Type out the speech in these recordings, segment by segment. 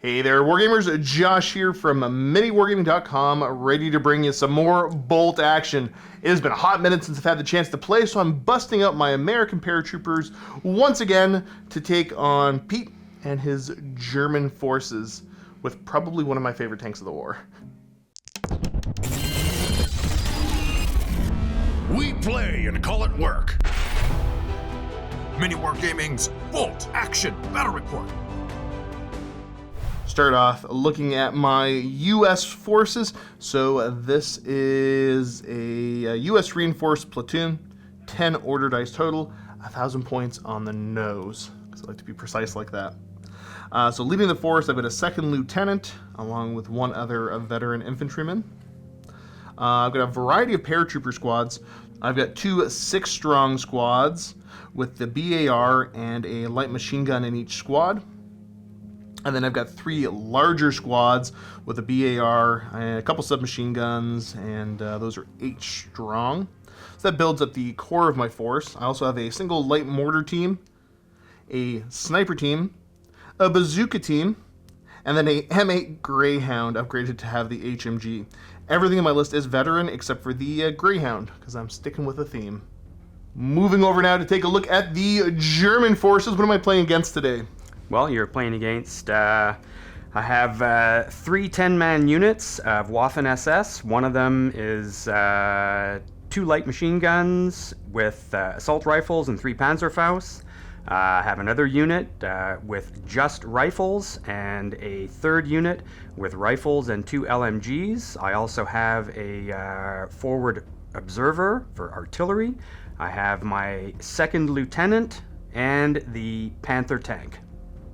Hey there, Wargamers. Josh here from MiniWargaming.com, ready to bring you some more Bolt action. It has been a hot minute since I've had the chance to play, so I'm busting up my American Paratroopers once again to take on Pete and his German forces with probably one of my favorite tanks of the war. We play and call it work. Mini Wargaming's Bolt Action Battle Report. Start off looking at my U.S. forces. So this is a U.S. reinforced platoon, 10 order dice total, 1,000 points on the nose, because I like to be precise like that. So leading the force, I've got a second lieutenant, along with one other veteran infantryman. I've got a variety of paratrooper squads. I've got two 6-strong squads with the BAR and a light machine gun in each squad. And then I've got 3 larger squads with a BAR, and a couple submachine guns, and those are 8 strong. So that builds up the core of my force. I also have a single light mortar team, a sniper team, a bazooka team, and then a M8 Greyhound upgraded to have the HMG. Everything in my list is veteran except for the Greyhound, because I'm sticking with a theme. Moving over now to take a look at the German forces. What am I playing against today? Well, you're playing against, I have 3 10-man units of Waffen SS. One of them is 2 light machine guns with assault rifles and 3 Panzerfaust. I have another unit with just rifles and a third unit with rifles and 2 LMGs. I also have a forward observer for artillery. I have my second lieutenant and the Panther tank.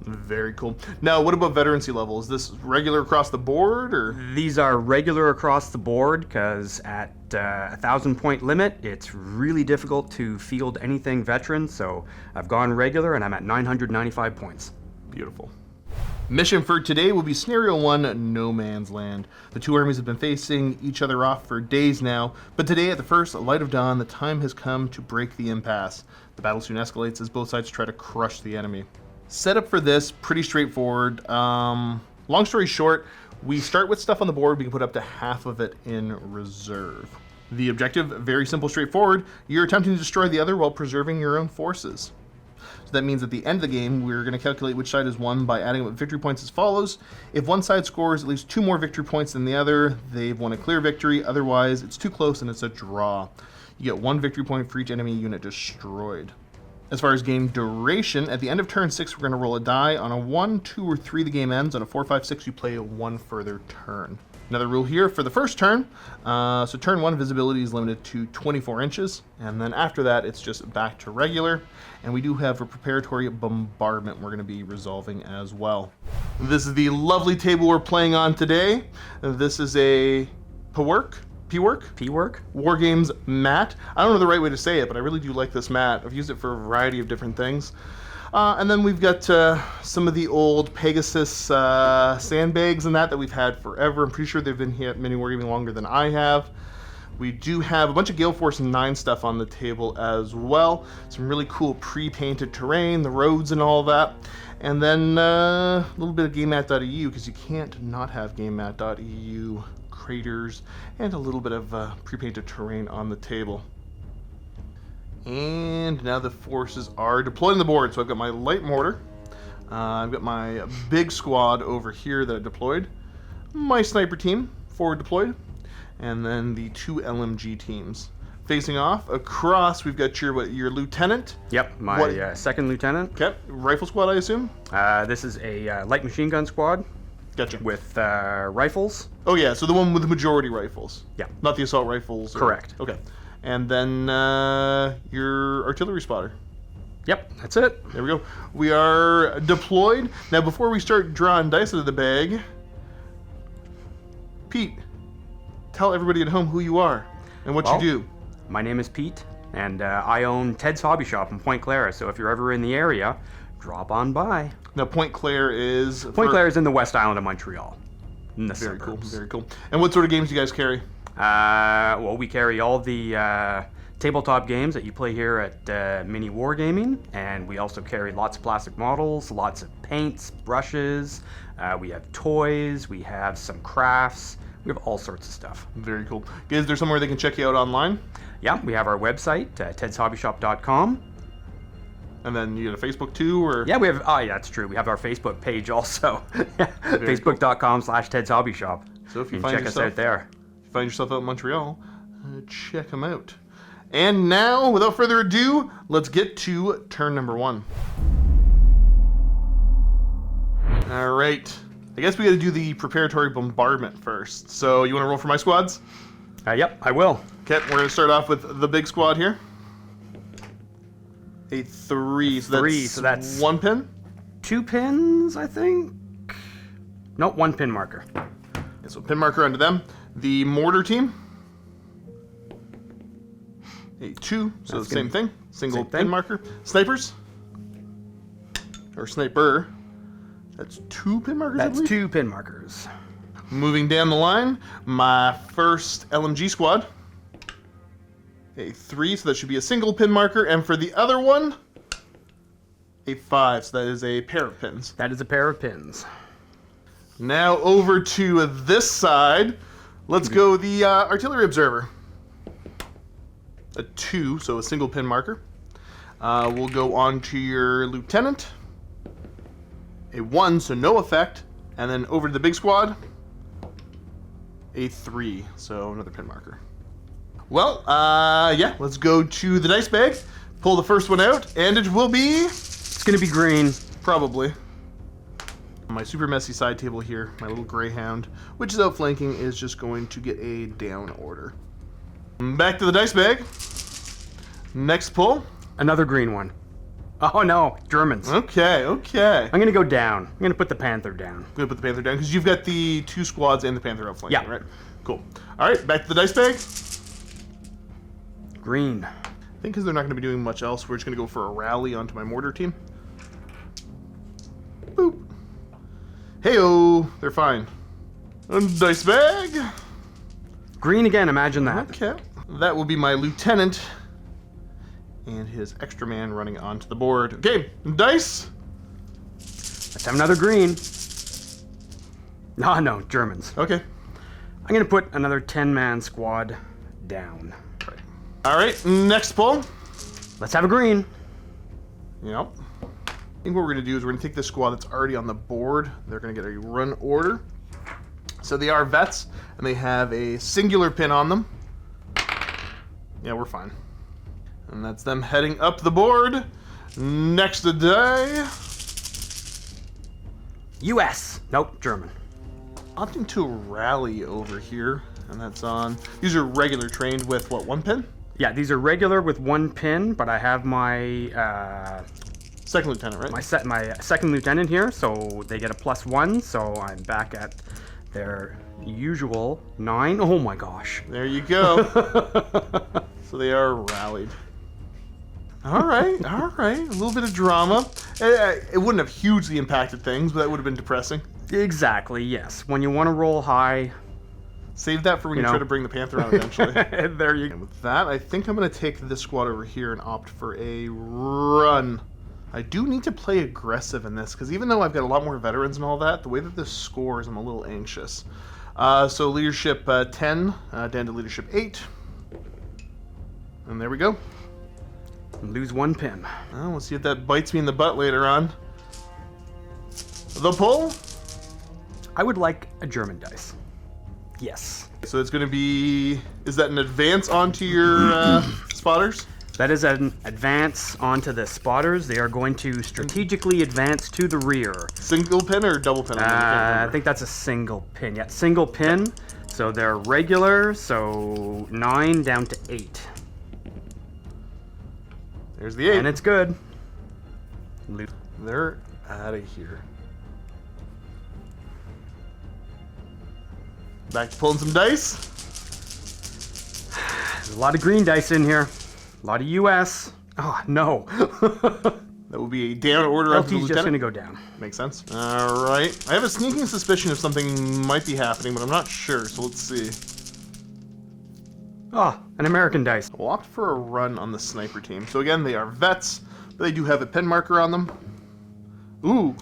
Very cool. Now, what about veterancy level? Is this regular across the board, or? These are regular across the board, because at 1,000 point limit, it's really difficult to field anything veteran, so I've gone regular and I'm at 995 points. Beautiful. Mission for today will be Scenario 1, No Man's Land. The two armies have been facing each other off for days now, but today at the first light of dawn, the time has come to break the impasse. The battle soon escalates as both sides try to crush the enemy. Setup for this, pretty straightforward. Long story short, we start with stuff on the board. We can put up to half of it in reserve. The objective, very simple, straightforward. You're attempting to destroy the other while preserving your own forces. So that means at the end of the game, we're going to calculate which side is won by adding up victory points as follows. If one side scores at least 2 more victory points than the other, they've won a clear victory. Otherwise, it's too close and it's a draw. You get 1 victory point for each enemy unit destroyed. As far as game duration, at the end of turn 6, we're going to roll a die. On a 1, 2, or 3, the game ends. On a 4, 5, 6, you play 1 further turn. Another rule here for the first turn. So turn 1 visibility is limited to 24 inches. And then after that, it's just back to regular. And we do have a preparatory bombardment we're going to be resolving as well. This is the lovely table we're playing on today. This is a P-Work War Games mat. I don't know the right way to say it, but I really do like this mat. I've used it for a variety of different things. And then we've got some of the old Pegasus sandbags and that we've had forever. I'm pretty sure they've been here at Mini Wargaming longer than I have. We do have a bunch of Gale Force 9 stuff on the table as well. Some really cool pre-painted terrain, the roads and all that. And then a little bit of GameMat.eu, because you can't not have GameMat.eu craters, and a little bit of pre-painted terrain on the table. And now the forces are deployed on the board. So I've got my light mortar, I've got my big squad over here that I deployed, my sniper team forward deployed, and then the 2 LMG teams. Facing off, across, we've got your lieutenant. Yep, my second lieutenant. Okay, rifle squad, I assume? This is a light machine gun squad. Gotcha. With rifles. Oh yeah, so the one with the majority rifles. Yeah. Not the assault rifles. Correct. Okay. And then your artillery spotter. Yep, that's it. There we go. We are deployed. Now before we start drawing dice out of the bag, Pete, tell everybody at home who you are and what you do. My name is Pete, and I own Ted's Hobby Shop in Point Clara, so if you're ever in the area, drop on by. Now, Point Claire is... Point Claire is in the West Island of Montreal. In the suburbs. Very cool. And what sort of games do you guys carry? Well, we carry all the tabletop games that you play here at Mini Wargaming, and we also carry lots of plastic models, lots of paints, brushes, we have toys, we have some crafts, we have all sorts of stuff. Very cool. Is there somewhere they can check you out online? Yeah, we have our website, tedshobbyshop.com. And then you got a Facebook too, or? Yeah, we have, oh yeah, that's true. We have our Facebook page also. Facebook.com/Ted'sHobbyShop. So if you can find check yourself, us out there. If you find yourself out in Montreal, check them out. And now, without further ado, let's get to turn number 1. All right. I guess we got to do the preparatory bombardment first. So you want to roll for my squads? Yep, I will. Okay, we're going to start off with the big squad here. A 3, so that's 1 pin. 2 pins, I think. Nope, 1 pin marker. Okay, so pin marker onto them. The mortar team. A 2, so That's the same thing. Single same pin thing. marker. Snipers. Or sniper. That's 2 pin markers, I That's believe? 2 pin markers. Moving down the line, my first LMG squad. A 3, so that should be a single pin marker. And for the other one, a 5, so that is a pair of pins. That is a pair of pins. Now over to this side. Let's go the artillery observer. A 2, so a single pin marker. We'll go on to your lieutenant. A 1, so no effect. And then over to the big squad. A 3, so another pin marker. Well, yeah, let's go to the dice bag. Pull the first one out, and it will be... It's going to be green. Probably. My super messy side table here, my little greyhound, which is outflanking, is just going to get a down order. Back to the dice bag. Next pull. Another green one. Oh no, Germans. Okay, okay. I'm going to go down. I'm going to put the Panther down. I'm going to put the Panther down, because you've got the 2 squads and the Panther outflanking, Yeah. right? Cool. All right, back to the dice bag. Green. I think because they're not going to be doing much else, we're just going to go for a rally onto my mortar team. Boop. Hey-oh, they're fine. And dice bag. Green again, imagine that. Okay. That will be my lieutenant and his extra man running onto the board. Okay, dice. Let's have another green. No, Germans. Okay. I'm going to put another 10-man squad down. All right, next pull. Let's have a green. Yep. I think what we're going to do is we're going to take this squad that's already on the board. They're going to get a run order. So they are vets, and they have a singular pin on them. Yeah, we're fine. And that's them heading up the board. Next to die. US. Nope, German. Opting to rally over here, and that's on. These are regular trained with what, 1 pin? Yeah, these are regular with 1 pin, but I have my Second lieutenant, right? my second lieutenant here, so they get a +1, so I'm back at their usual 9. Oh my gosh. There you go. So they are rallied. All right. A little bit of drama. It wouldn't have hugely impacted things, but that would have been depressing. Exactly, yes. When you want to roll high, Save that for when you know. try to bring the Panther on eventually. there you And with that, I think I'm going to take this squad over here and opt for a run. I do need to play aggressive in this, because even though I've got a lot more veterans and all that, the way that this scores, I'm a little anxious. So leadership 10, down to leadership 8. And there we go. lose 1 pin. Well, we'll see if that bites me in the butt later on. The pull. I would like a German dice. Yes. So it's going to be... Is that an advance onto your spotters? That is an advance onto the spotters. They are going to strategically advance to the rear. Single pin or double pin? I think that's a single pin. Yeah, single pin. So they're regular, so 9 down to 8. There's the 8. And it's good. They're out of here. Back to pulling some dice. There's a lot of green dice in here. A lot of US. Oh, no. That will be a down order up to the LT's just going to lieutenant. go down. Makes sense. All right. I have a sneaking suspicion of something might be happening, but I'm not sure, so let's see. Oh, an American dice. We'll opt for a run on the sniper team. So again, they are vets, but they do have a pin marker on them. Ooh,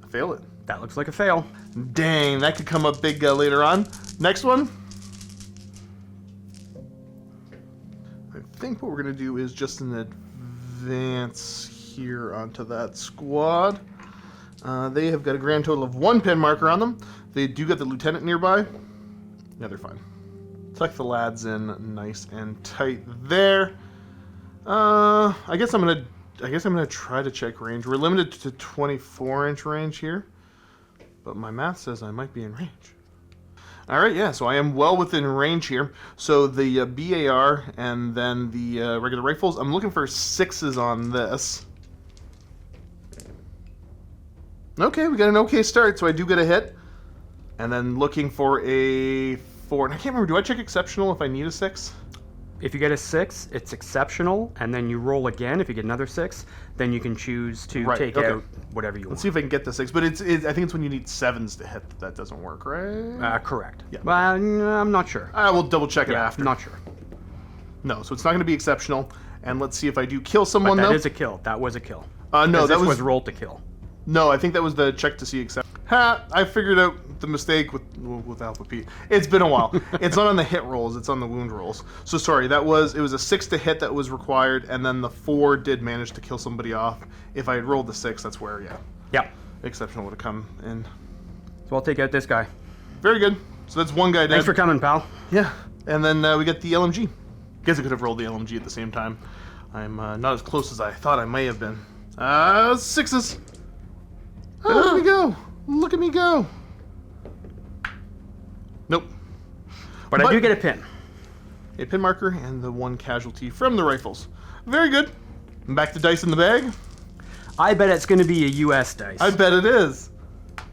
I fail it. That looks like a fail. Dang, that could come up big later on. Next one. I think what we're going to do is just an advance here onto that squad. They have got a grand total of 1 pin marker on them. They do get the lieutenant nearby. Yeah, they're fine. Tuck the lads in nice and tight there. I guess I'm gonna try to check range. We're limited to 24-inch range here, but my math says I might be in range. All right, yeah, so I am well within range here. So the BAR and then the regular rifles, I'm looking for 6s on this. Okay, we got an okay start, so I do get a hit. And then looking for a 4. And I can't remember, do I check exceptional if I need a 6? If you get a 6, it's exceptional, and then you roll again. If you get another 6, then you can choose to take out whatever you want. Let's see if I can get the 6, but I think it's when you need 7s to hit that doesn't work, right? Correct. Yeah. Well, I'm not sure. I will double check it after. I'm not sure. No, so it's not going to be exceptional. And let's see if I do kill someone, But that though. is a kill. That was a kill. No, Because that this was rolled to kill. No, I think that was the check to see except. Ha! I figured out the mistake with Alpha Pete. It's been a while. It's not on the hit rolls, it's on the wound rolls. So sorry, it was a 6 to hit that was required, and then the 4 did manage to kill somebody off. If I had rolled the 6, that's where, Yeah. exceptional would have come in. So I'll take out this guy. Very good. So that's one guy dead. Thanks for coming, pal. Yeah, and then we get the LMG. Guess I could have rolled the LMG at the same time. I'm not as close as I thought I may have been. 6s. Oh, look at me go! Look at me go! Nope. But I do get a pin. A pin marker and the 1 casualty from the rifles. Very good. Back to dice in the bag. I bet it's going to be a US dice. I bet it is. I'm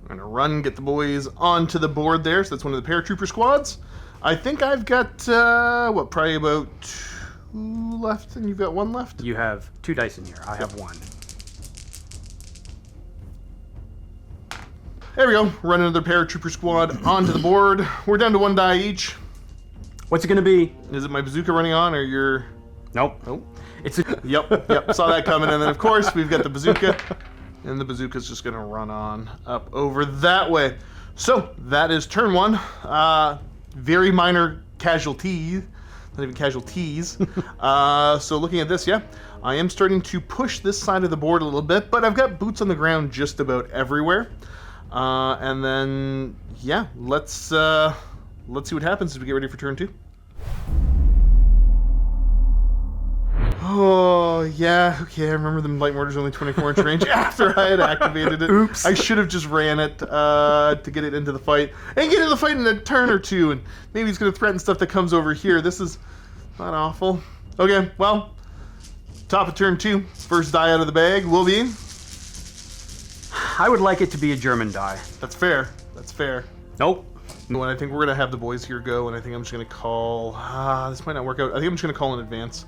gonna run, get the boys onto the board there. So that's one of the paratrooper squads. I think I've got probably about 2 left, and you've got 1 left. You have 2 dice in here. I have 1. There we go. Run another paratrooper squad onto the board. We're down to 1 die each. What's it going to be? Is it my bazooka running on, or your? Nope. Nope. It's a... Yep. Saw that coming. And then, of course, we've got the bazooka. And the bazooka's just going to run on up over that way. So, that is turn 1. Very minor casualty. Not even casualties. So, looking at this, I am starting to push this side of the board a little bit, but I've got boots on the ground just about everywhere. And then, let's see what happens as we get ready for turn 2. Oh, yeah, okay, I remember the light mortar's only 24-inch range after I had activated it. Oops. I should have just ran it to get it into the fight. And get into the fight in a turn or 2, and maybe he's going to threaten stuff that comes over here. This is not awful. Okay, well, top of turn 2. First die out of the bag will be... I would like it to be a German die. That's fair. That's fair. Nope. And I think we're going to have the boys here go, and I think I'm just going to call... this might not work out. I think I'm just going to call in advance.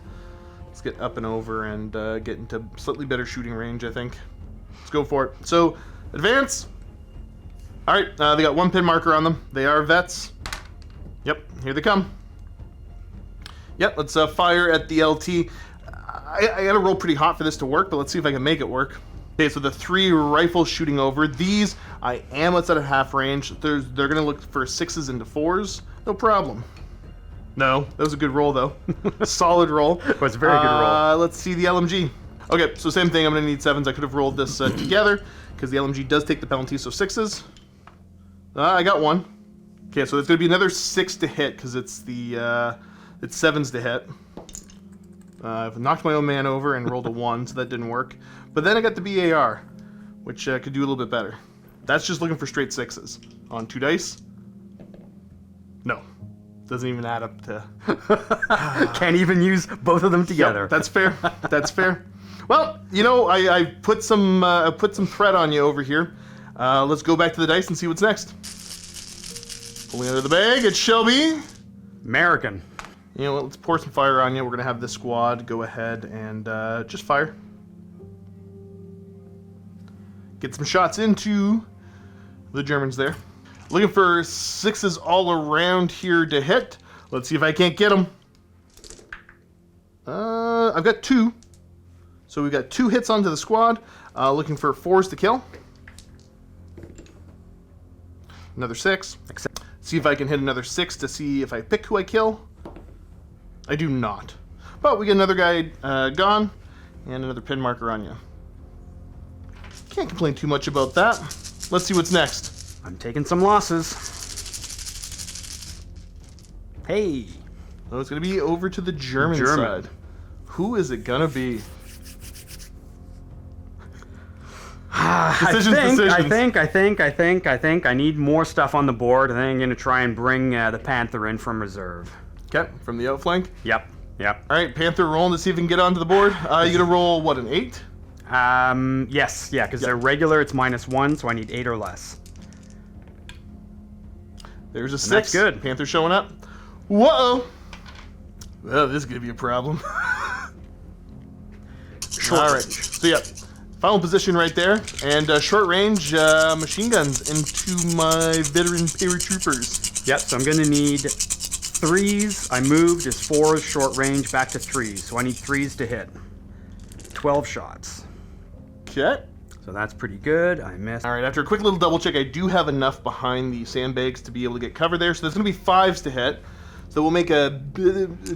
Let's get up and over and get into slightly better shooting range, I think. Let's go for it. So, advance. All right, they got 1 pin marker on them. They are vets. Yep, here they come. Yep, let's fire at the LT. I got to roll pretty hot for this to work, but let's see if I can make it work. Okay, so the 3 rifles shooting over. These, I am outside of half range. They're going to look for 6s into 4s. No problem. No, that was a good roll, though. Solid roll. It was a very good roll. Let's see the LMG. Okay, so same thing. I'm going to need 7s. I could have rolled this together because the LMG does take the penalty, so 6s. I got 1. Okay, so it's going to be another 6 to hit because it's 7s to hit. I've knocked my own man over and rolled a 1, so that didn't work. But then I got the BAR, which could do a little bit better. That's just looking for straight 6s. On 2 dice. No. Doesn't even add up to... Can't even use both of them together. Yep, that's fair. That's fair. Well, I put some threat on you over here. Let's go back to the dice and see what's next. Pulling out of the bag, it's Shelby. American. You know what, let's pour some fire on you. We're going to have this squad go ahead and just fire. Get some shots into the Germans there. Looking for 6s all around here to hit. Let's see if I can't get him. I've got 2. So we've got 2 hits onto the squad. Looking for 4s to kill. Another 6. See if I can hit another 6 to see if I pick who I kill. I do not. But we get another guy gone, and another pin marker on you. Can't complain too much about that. Let's see what's next. I'm taking some losses. Hey. Oh, it's going to be over to the German side. Who is it going to be? I think I need more stuff on the board, and then I'm going to try and bring the Panther in from reserve. Okay, from the outflank? Yep. All right, Panther rolling to see if we can get onto the board. You going to roll, what, an 8? Yes, yeah, because they're regular, it's -1, so I need 8 or less. There's a 6. That's good. Panther showing up. Whoa! Well, this is going to be a problem. All right, so yeah, final position right there, and short range machine guns into my veteran paratroopers. Yep, so I'm going to need 3s. I moved as 4s, short range, back to 3s, so I need 3s to hit. 12 shots. Okay. So that's pretty good. I missed. All right, after a quick little double check, I do have enough behind the sandbags to be able to get cover there, so there's going to be 5s to hit. So we'll make a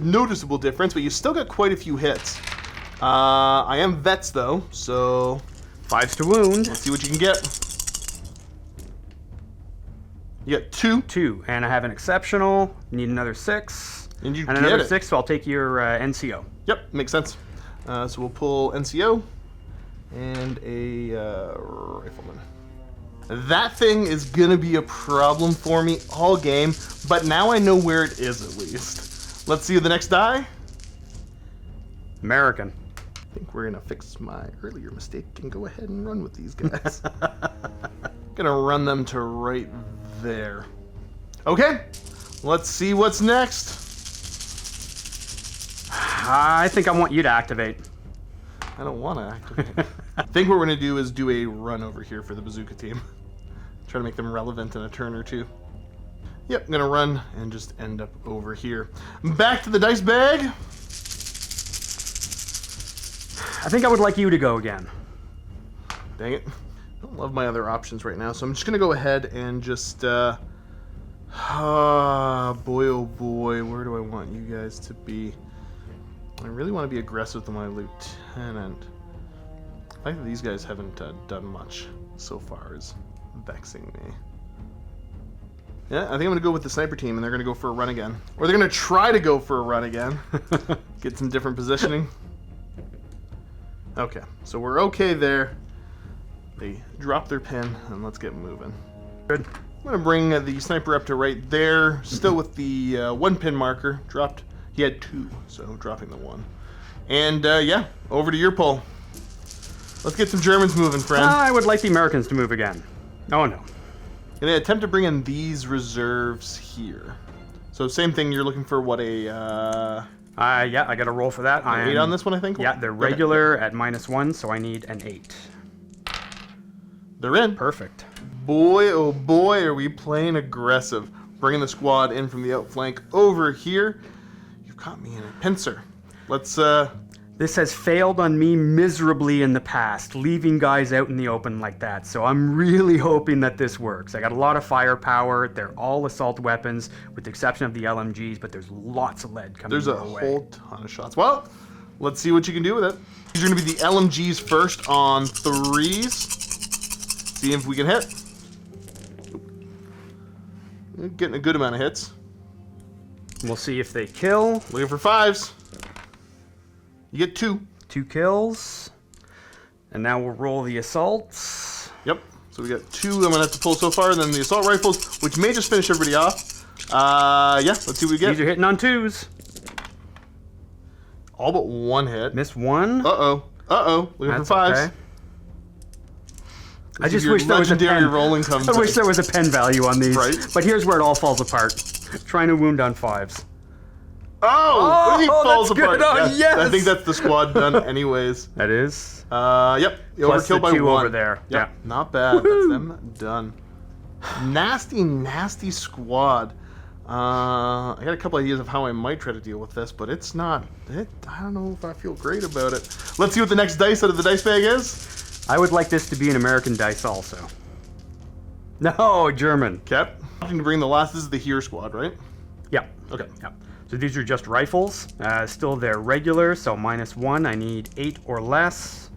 noticeable difference, but you still got quite a few hits. I am vets though, so 5s to wound. let's see what you can get. You got 2. 2, and I have an exceptional. Need another 6. And you and get another it. 6, so I'll take your NCO. Yep, makes sense. So we'll pull NCO and a rifleman. That thing is gonna be a problem for me all game, but now I know where it is at least. Let's see the next die. American. I think we're gonna fix my earlier mistake and go ahead and run with these guys. Gonna run them to right there. Okay, let's see what's next. I think I want you to activate. I don't want to activate. I think what we're gonna do is do a run over here for the bazooka team. Try to make them relevant in a turn or 2. Yep, I'm gonna run and just end up over here. Back to the dice bag. I think I would like you to go again. Dang it. I don't love my other options right now, so I'm just gonna go ahead and just boy oh boy, where do I want you guys to be? I really want to be aggressive with my lieutenant. The fact that these guys haven't done much so far is vexing me. Yeah, I think I'm gonna go with the sniper team, and they're gonna go for a run again, or they're gonna try to go for a run again. Get some different positioning. Okay, so we're okay there. They drop their pin, and let's get moving. Good. I'm gonna bring the sniper up to right there, still with the 1 pin marker. Dropped. He had 2, so dropping the 1. And yeah, over to your pole. Let's get some Germans moving, friend. I would like the Americans to move again. Oh no. Gonna attempt to bring in these reserves here. So same thing. You're looking for what, a yeah, I got a roll for that. an 8 on this one, I think. Yeah, they're regular at -1, so I need an 8. They're in. Perfect. Boy, oh boy, are we playing aggressive. Bringing the squad in from the outflank over here. You've caught me in a pincer. Let's This has failed on me miserably in the past, leaving guys out in the open like that. So I'm really hoping that this works. I got a lot of firepower. They're all assault weapons, with the exception of the LMGs, but there's lots of lead coming There's a your way. whole ton of shots. Well, let's see what you can do with it. These are going to be the LMGs first on 3s. See if we can hit. Getting a good amount of hits. We'll see if they kill. Looking for 5s. You get 2. 2 kills. And now we'll roll the assaults. Yep. So we got 2 I'm going to have to pull so far, and then the assault rifles, which may just finish everybody off. Yeah, let's see what we get. These are hitting on 2s. All but 1 hit. Missed 1. Uh-oh. Uh-oh. Looking That's for 5s. okay. I just Your wish there was a legendary pen. rolling comes I wish in. there was a pen value on these. Right. But here's where it all falls apart. Trying to wound on 5s. Oh! He falls that's good. apart. Oh, Yeah, yes! I think that's the squad done anyways. That is. Yep. Plus Overkill the by 2 1. over there. Yep. Yeah. Not bad. That's them done. Nasty, nasty squad. I got a couple ideas of how I might try to deal with this, but it's not. I don't know if I feel great about it. Let's see what the next dice out of the dice bag is. I would like this to be an American dice also. No, German. Okay. I'm to bring the last. This is the here squad, right? Yep. Okay. Yep. So these are just rifles. Still they're regular, so -1. I need 8 or less.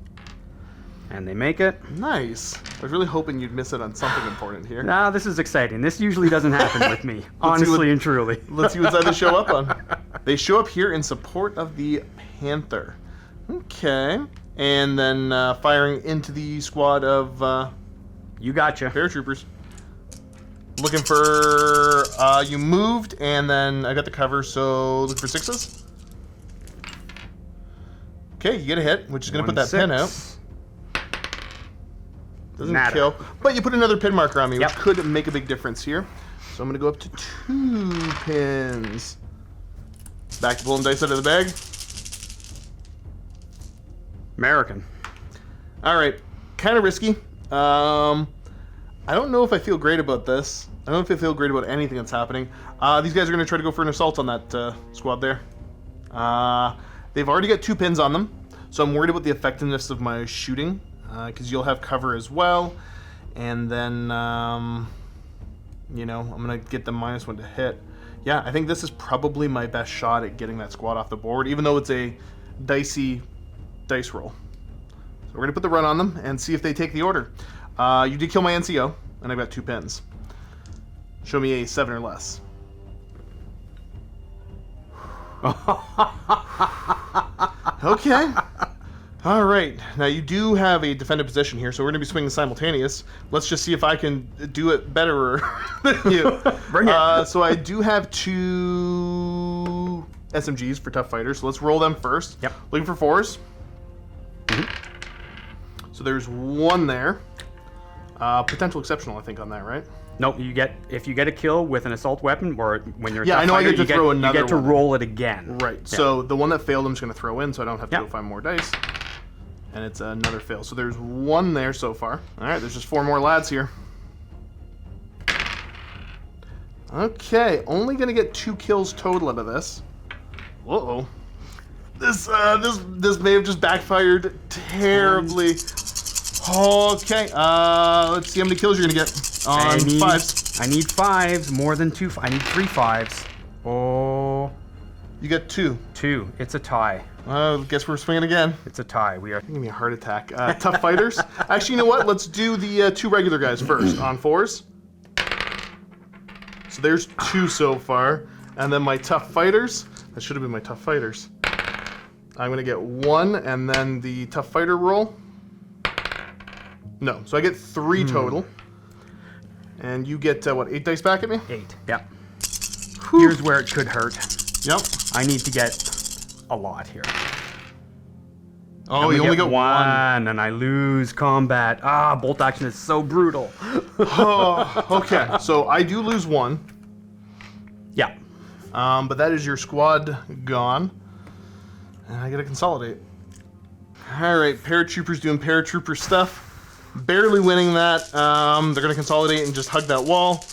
And they make it. Nice. I was really hoping you'd miss it on something important here. Nah, this is exciting. This usually doesn't happen with me, honestly and truly. Let's see what side they show up on. They show up here in support of the Panther. Okay. And then firing into the squad of You gotcha. paratroopers. Looking for... you moved, and then I got the cover, so look for 6s. Okay, you get a hit, which is going to put that pin out. Doesn't Nada. kill, but you put another pin marker on me, Yep. which could make a big difference here. So I'm going to go up to 2 pins. Back to pulling dice out of the bag. American. All right, kind of risky. I don't know if I feel great about this. I don't know if I feel great about anything that's happening. These guys are going to try to go for an assault on that squad there. They've already got 2 pins on them, so I'm worried about the effectiveness of my shooting, because you'll have cover as well. And then, you know, I'm going to get the -1 to hit. Yeah, I think this is probably my best shot at getting that squad off the board, even though it's a dicey dice roll. So we're going to put the run on them and see if they take the order. You did kill my NCO, and I've got 2 pins. Show me a 7 or less. Okay. All right. Now you do have a defended position here, so we're going to be swinging simultaneous. Let's just see if I can do it better than you. Bring it. So I do have 2 SMGs for tough fighters, so let's roll them first. Yep. Looking for 4s. So there's 1 there. Potential exceptional, I think, on that, right? Nope, if you get a kill with an assault weapon, or when you're a Yeah, tough I know I fighter, get to throw another you get to one. roll it again. Right. Yeah. So the one that failed, I'm just going to throw in, so I don't have to Yep. go find more dice. And it's another fail. So there's 1 there so far. All right, there's just 4 more lads here. Okay, only going to get 2 kills total out of this. Uh-oh. This may have just backfired terribly. Okay, let's see how many kills you're going to get on 5s. I need 5s, more than 2. I need 3 5s. Oh, You get 2. 2. It's a tie. Guess we're swinging again. It's a tie. We are. Give me a heart attack. Tough fighters. Actually, you know what? Let's do the 2 regular guys first on 4s. So there's 2 so far. And then my tough fighters. That should have been my tough fighters. I'm going to get 1 and then the tough fighter roll. No. So I get 3 total. And you get, what, 8 dice back at me? 8. Yep. Here's where it could hurt. Yep. I need to get a lot here. Oh, you only got 1. and I lose combat. Ah, bolt action is so brutal. Oh, okay. So I do lose 1. Yeah. But that is your squad gone. And I gotta consolidate. Alright, paratroopers doing paratrooper stuff. Barely winning that. They're gonna consolidate and just hug that wall.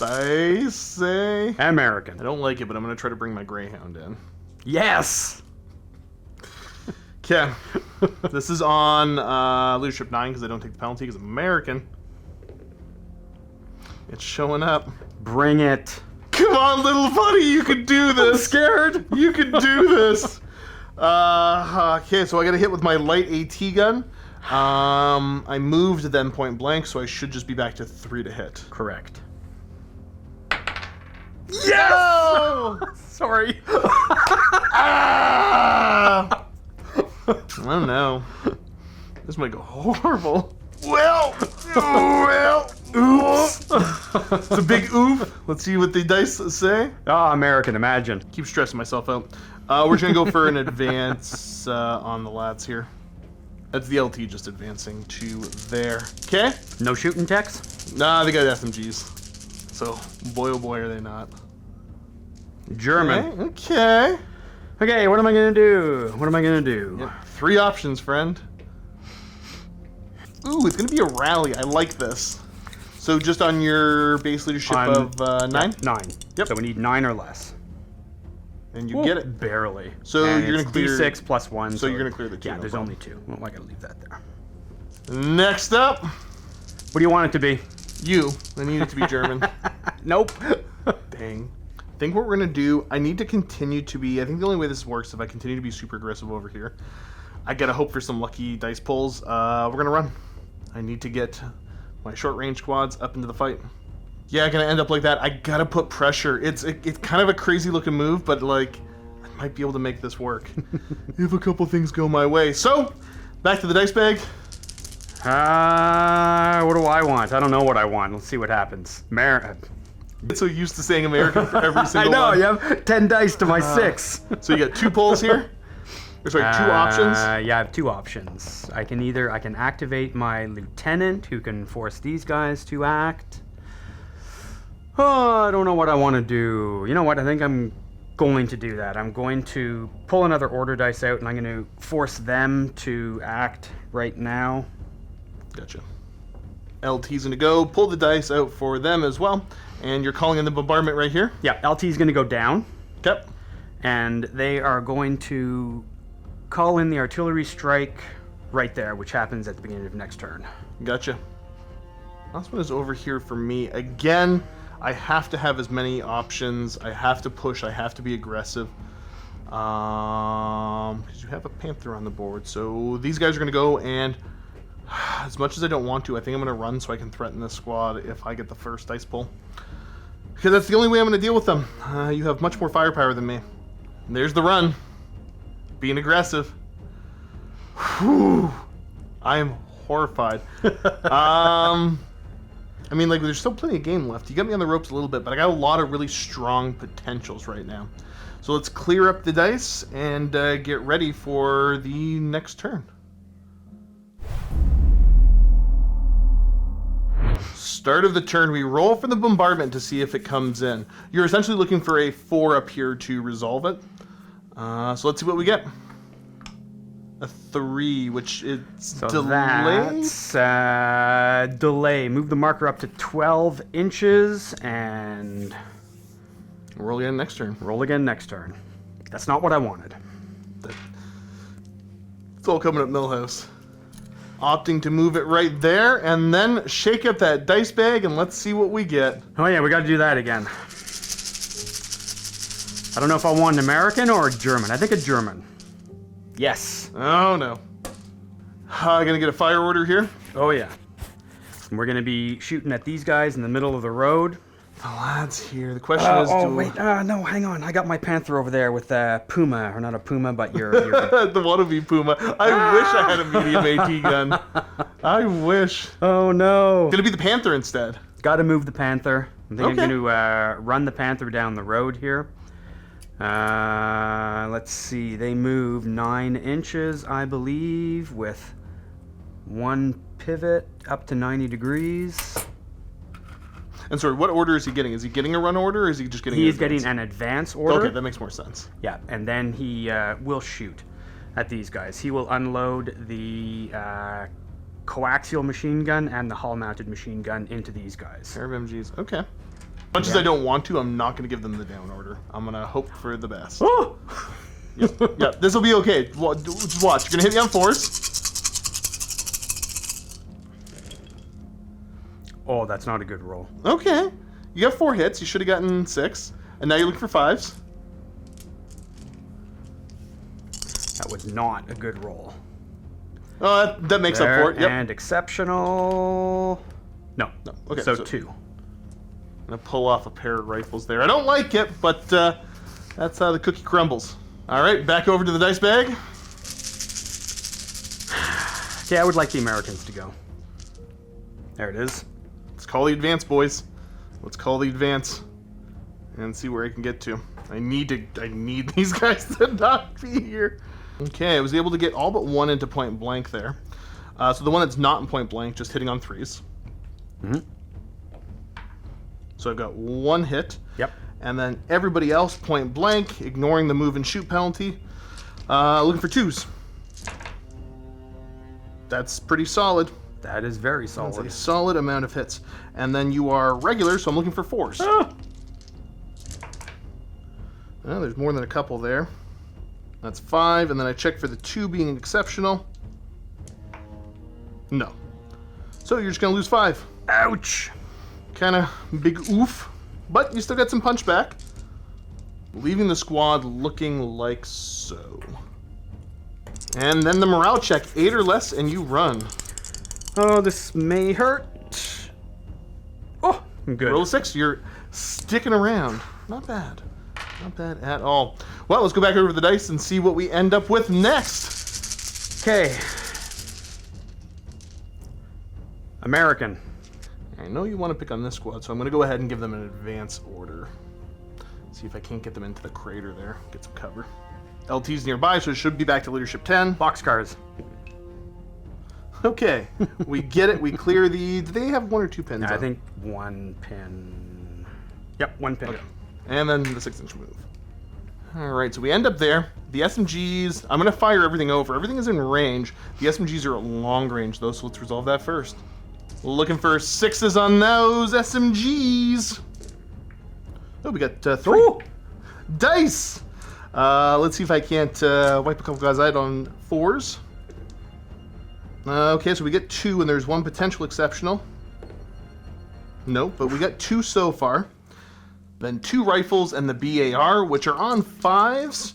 I say... American. I don't like it, but I'm gonna try to bring my Greyhound in. Yes! Okay. This is on Leadership 9 because I don't take the penalty because I'm American. It's showing up. Bring it. Come on, little buddy, you can do this. I'm scared. You can do this. Okay, so I got a hit with my light AT gun. I moved then point blank, so I should just be back to 3 to hit. Correct. Yes! No! Sorry. Ah! I don't know. This might go horrible. Well, oops. It's a big oof. Let's see what the dice say. Ah, American, imagine. Keep stressing myself out. We're just gonna go for an advance on the lads here. That's the LT just advancing to there. Okay? No shooting techs? Nah, they got SMGs. So, boy oh boy are they not. German. Okay. Okay, what am I gonna do? What am I gonna do? Yep. 3 options, friend. Ooh, it's gonna be a rally. I like this. So just on your base leadership of 9? Yeah, 9. Yep. So we need 9 or less. And you get it. Barely. So and you're it's going to clear... D6 plus 1. So you're going to clear the 2. Yeah, no there's problem. only 2. Well, I got to leave that there. Next up, What do you want it to be? you. I need it to be German. Nope. Dang. I think what we're going to do, I need to continue to be... I think the only way this works is if I continue to be super aggressive over here. I got to hope for some lucky dice pulls. We're going to run. I need to get my short-range squads up into the fight. Yeah, going to end up like that. I got to put pressure. It's kind of a crazy-looking move, but, like, I might be able to make this work if a couple things go my way. So, back to the dice bag. What do I want? I don't know what I want. Let's see what happens. Get so used to saying American for every I single know, one. you have 10 dice to my 6. So you got 2 pulls here? Or sorry, 2 options? Yeah, I have 2 options. I can activate my lieutenant, who can force these guys to act. Oh, I don't know what I want to do. You know what? I think I'm going to do that. I'm going to pull another order dice out, and I'm going to force them to act right now. Gotcha. LT's gonna go, pull the dice out for them as well. And you're calling in the bombardment right here? Yeah, LT is going to go down. Yep. And they are going to call in the artillery strike right there, which happens at the beginning of next turn. Gotcha. Last one is over here for me. Again, I have to have as many options. I have to push. I have to be aggressive. Because you have a Panther on the board. So these guys are going to go, and as much as I don't want to, I think I'm going to run so I can threaten this squad if I get the first dice pull. Because that's the only way I'm going to deal with them. You have much more firepower than me. And there's the run. Being aggressive. Whew. I am horrified. I mean, like, there's still plenty of game left. You got me on the ropes a little bit, but I got a lot of really strong potentials right now. So let's clear up the dice and get ready for the next turn. Start of the turn, we roll for the bombardment to see if it comes in. You're essentially looking for a 4 up here to resolve it. So let's see what we get. A 3, which is delay. That's delay. Move the marker up to 12 inches and Roll again next turn. roll again next turn. That's not what I wanted. It's all coming up Millhouse. Opting to move it right there, and then shake up that dice bag, and let's see what we get. Oh yeah, we got to do that again. I don't know if I want an American or a German. I think a German. Yes. Oh no. Gonna get a fire order here. Oh yeah. And we're gonna be shooting at these guys in the middle of the road. The lad's here. The question is, no, hang on. I got my Panther over there with Puma, or not a Puma, but your the wannabe Puma. I wish I had a medium AT gun. I wish. Oh no. Gonna be the Panther instead. Got to move the Panther. I think Okay. I'm going to run the Panther down the road here. Let's see. They move 9 inches, I believe, with 1 pivot up to 90 degrees. And sorry, what order is he getting? Is he getting a run order, or is he just getting? He's an getting advance? an advance order. Okay, that makes more sense. Yeah, and then he will shoot at these guys. He will unload the coaxial machine gun and the hull-mounted machine gun into these guys. Pair of MGs. Okay. Much as I don't want to, I'm not going to give them the down order. I'm going to hope for the best. Oh! Yep, this will be okay. Just watch. You're going to hit me on 4s. Oh, that's not a good roll. Okay. You got 4 hits. You should have gotten 6. And now you're looking for 5s. That was not a good roll. Oh, that makes up for it. Yep. And exceptional. No. Okay, So so- 2. I'm going to pull off a pair of rifles there. I don't like it, but that's how the cookie crumbles. All right, back over to the dice bag. Okay, I would like the Americans to go. There it is. Let's call the advance, boys. Let's call the advance and see where I can get to. I need these guys to not be here. Okay, I was able to get all but 1 into point blank there. So the one that's not in point blank, just hitting on 3s. Mm-hmm. So I've got 1 hit. Yep. And then everybody else point blank, ignoring the move and shoot penalty. Looking for 2s. That's pretty solid. That is very That's solid. a solid amount of hits. And then you are regular, so I'm looking for 4s. Ah! Well, there's more than a couple there. That's 5, and then I check for the 2 being exceptional. No. So you're just gonna lose 5. Ouch! Kind of big oof, but you still got some punch back. Leaving the squad looking like so. And then the morale check, 8 or less, and you run. Oh, this may hurt. Oh, I'm good. Roll a 6, you're sticking around. Not bad. Not bad at all. Well, let's go back over the dice and see what we end up with next. Okay. American. I know you want to pick on this squad, so I'm going to go ahead and give them an advance order. See if I can't get them into the crater there. Get some cover. LT's nearby, so it should be back to leadership 10. Boxcars. Okay, we get it. We clear the... Do they have 1 or 2 pins? I on? think 1 pin. Yep, 1 pin. Okay. And then the 6-inch move. All right, so we end up there. The SMGs, I'm going to fire everything over. Everything is in range. The SMGs are at long range, though, so let's resolve that first. Looking for 6s on those SMGs. Oh, we got 3. Ooh! Dice! Let's see if I can't wipe a couple guys out on 4s. Okay, so we get 2, and there's 1 potential exceptional. Nope, but we got 2 so far. Then 2 rifles and the BAR, which are on 5s.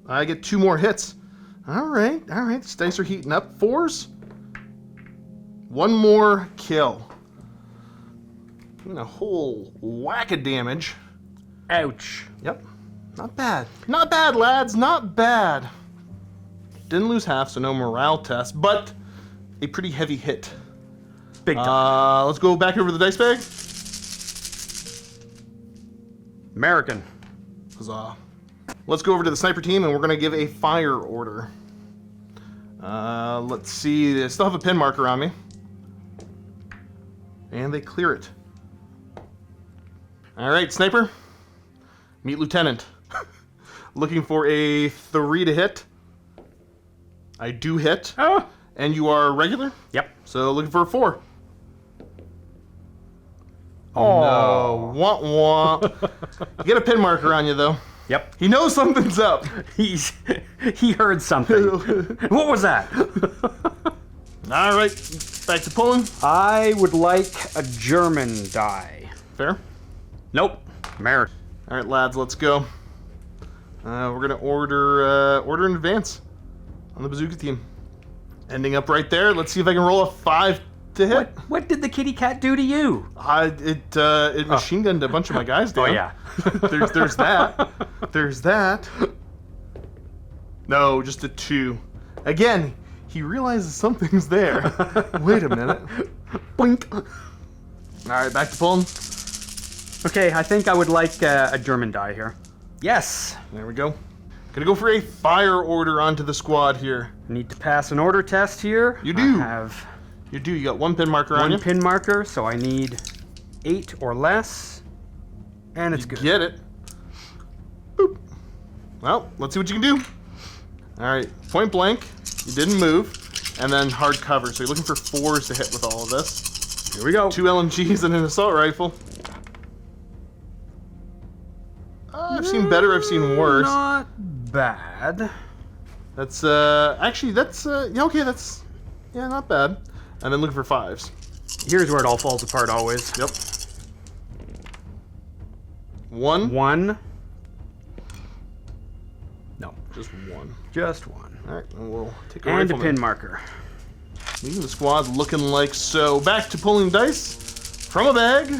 I get 2 more hits. All right. These dice are heating up. 4s. 1 more kill. And a whole whack of damage. Ouch. Yep. Not bad. Not bad, lads. Not bad. Didn't lose half, so no morale test, but a pretty heavy hit. Big time. Let's go back over the dice bag. American. Huzzah. Let's go over to the sniper team, and we're going to give a fire order. Let's see. I still have a pin marker on me. And they clear it. All right, sniper. Meet lieutenant. Looking for a 3 to hit. I do hit. Oh. And you are regular? Yep. So looking for a 4. Oh. No. Wah wah. You get a pin marker on you, though. Yep. He knows something's up. He heard something. What was that? All right. Back to pulling. I would like a German die. Fair. Nope. American. All right, lads, let's go. We're gonna order in advance on the bazooka team. Ending up right there. Let's see if I can roll a 5 to hit. What did the kitty cat do to you? It machine gunned a bunch of my guys down. Oh yeah. there's that. There's that. No, just a 2. Again, he realizes something's there. Wait a minute. Blink. All right, back to pulling. Okay, I think I would like a German die here. Yes. There we go. Gonna go for a fire order onto the squad here. Need to pass an order test here. You do. I have You do. You got 1 pin marker on you. 1 pin marker, so I need 8 or less. And it's good. Get it. Boop. Well, let's see what you can do. All right, point blank. You didn't move. And then hard cover. So you're looking for 4s to hit with all of this. Here we go. 2 LMGs and an assault rifle. I've seen better, I've seen worse. Not bad. That's, actually, that's, yeah, okay, that's, yeah, not bad. And then looking for 5s. Here's where it all falls apart always. Yep. 1. 1. No, Just 1. just 1. All right, and we'll take a And a rifleman. pin marker. Leaving the squad looking like so. Back to pulling dice from a bag.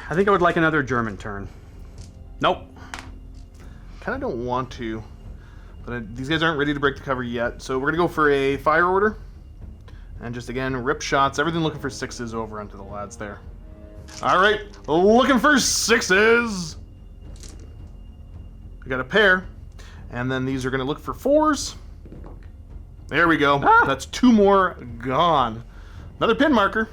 I think I would like another German turn. Nope. Kind of don't want to, but these guys aren't ready to break the cover yet. So we're gonna go for a fire order, and just again rip shots. Everything looking for 6s over onto the lads there. All right, looking for 6s. We got a pair, and then these are gonna look for 4s. There we go. Ah. That's 2 more gone. Another pin marker.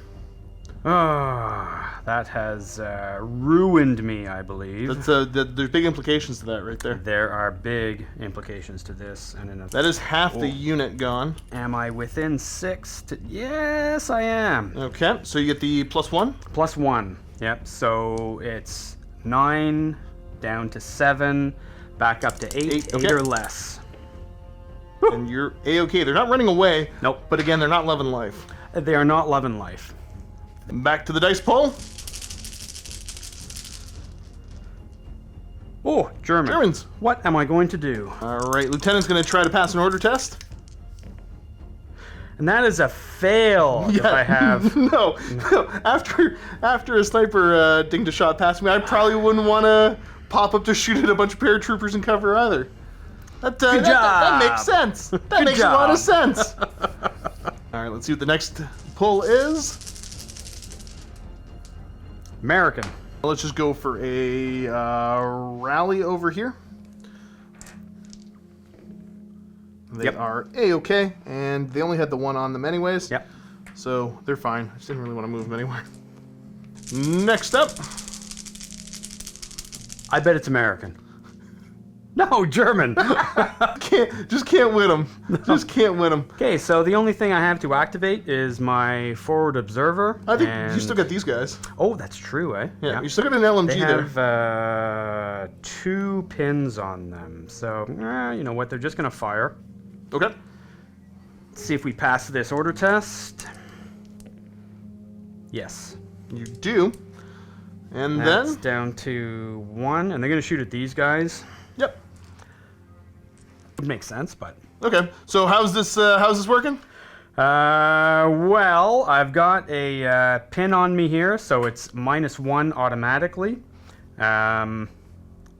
Ah, that has ruined me, I believe. That's there's big implications to that right there. There are big implications to this. And That is half the unit gone. Am I within 6 to... Yes, I am. Okay, so you get the +1. +1. Yep, so it's 9, down to 7, back up to 8, okay. 8 or less. And you're A-okay. They're not running away. Nope. But again, they're not loving life. They are not loving life. Back to the dice pull. Oh, German. Germans. What am I going to do? All right, Lieutenant's going to try to pass an order test. And that is a fail if I have... No. After a sniper dinged a shot past me, I probably wouldn't want to pop up to shoot at a bunch of paratroopers in cover either. That makes sense. That makes a lot of sense. All right, let's see what the next pull is. American. Let's just go for a rally over here. They are A-okay, and they only had the one on them anyways. Yep. So they're fine. I just didn't really want to move them anywhere. Next up. I bet it's American. No, German. Just can't win them. Just can't win them. Okay, so the only thing I have to activate is my forward observer. I think you still got these guys. Oh, that's true, eh? Yeah, you still got an LMG they there. have 2 pins on them, so you know what? They're just gonna fire. Okay. Let's see if we pass this order test. Yes. You do. And That's then. down to 1, and they're gonna shoot at these guys. Yep. Would make sense, but. Okay. So how's this working? Well, I've got a pin on me here, so it's -1 automatically.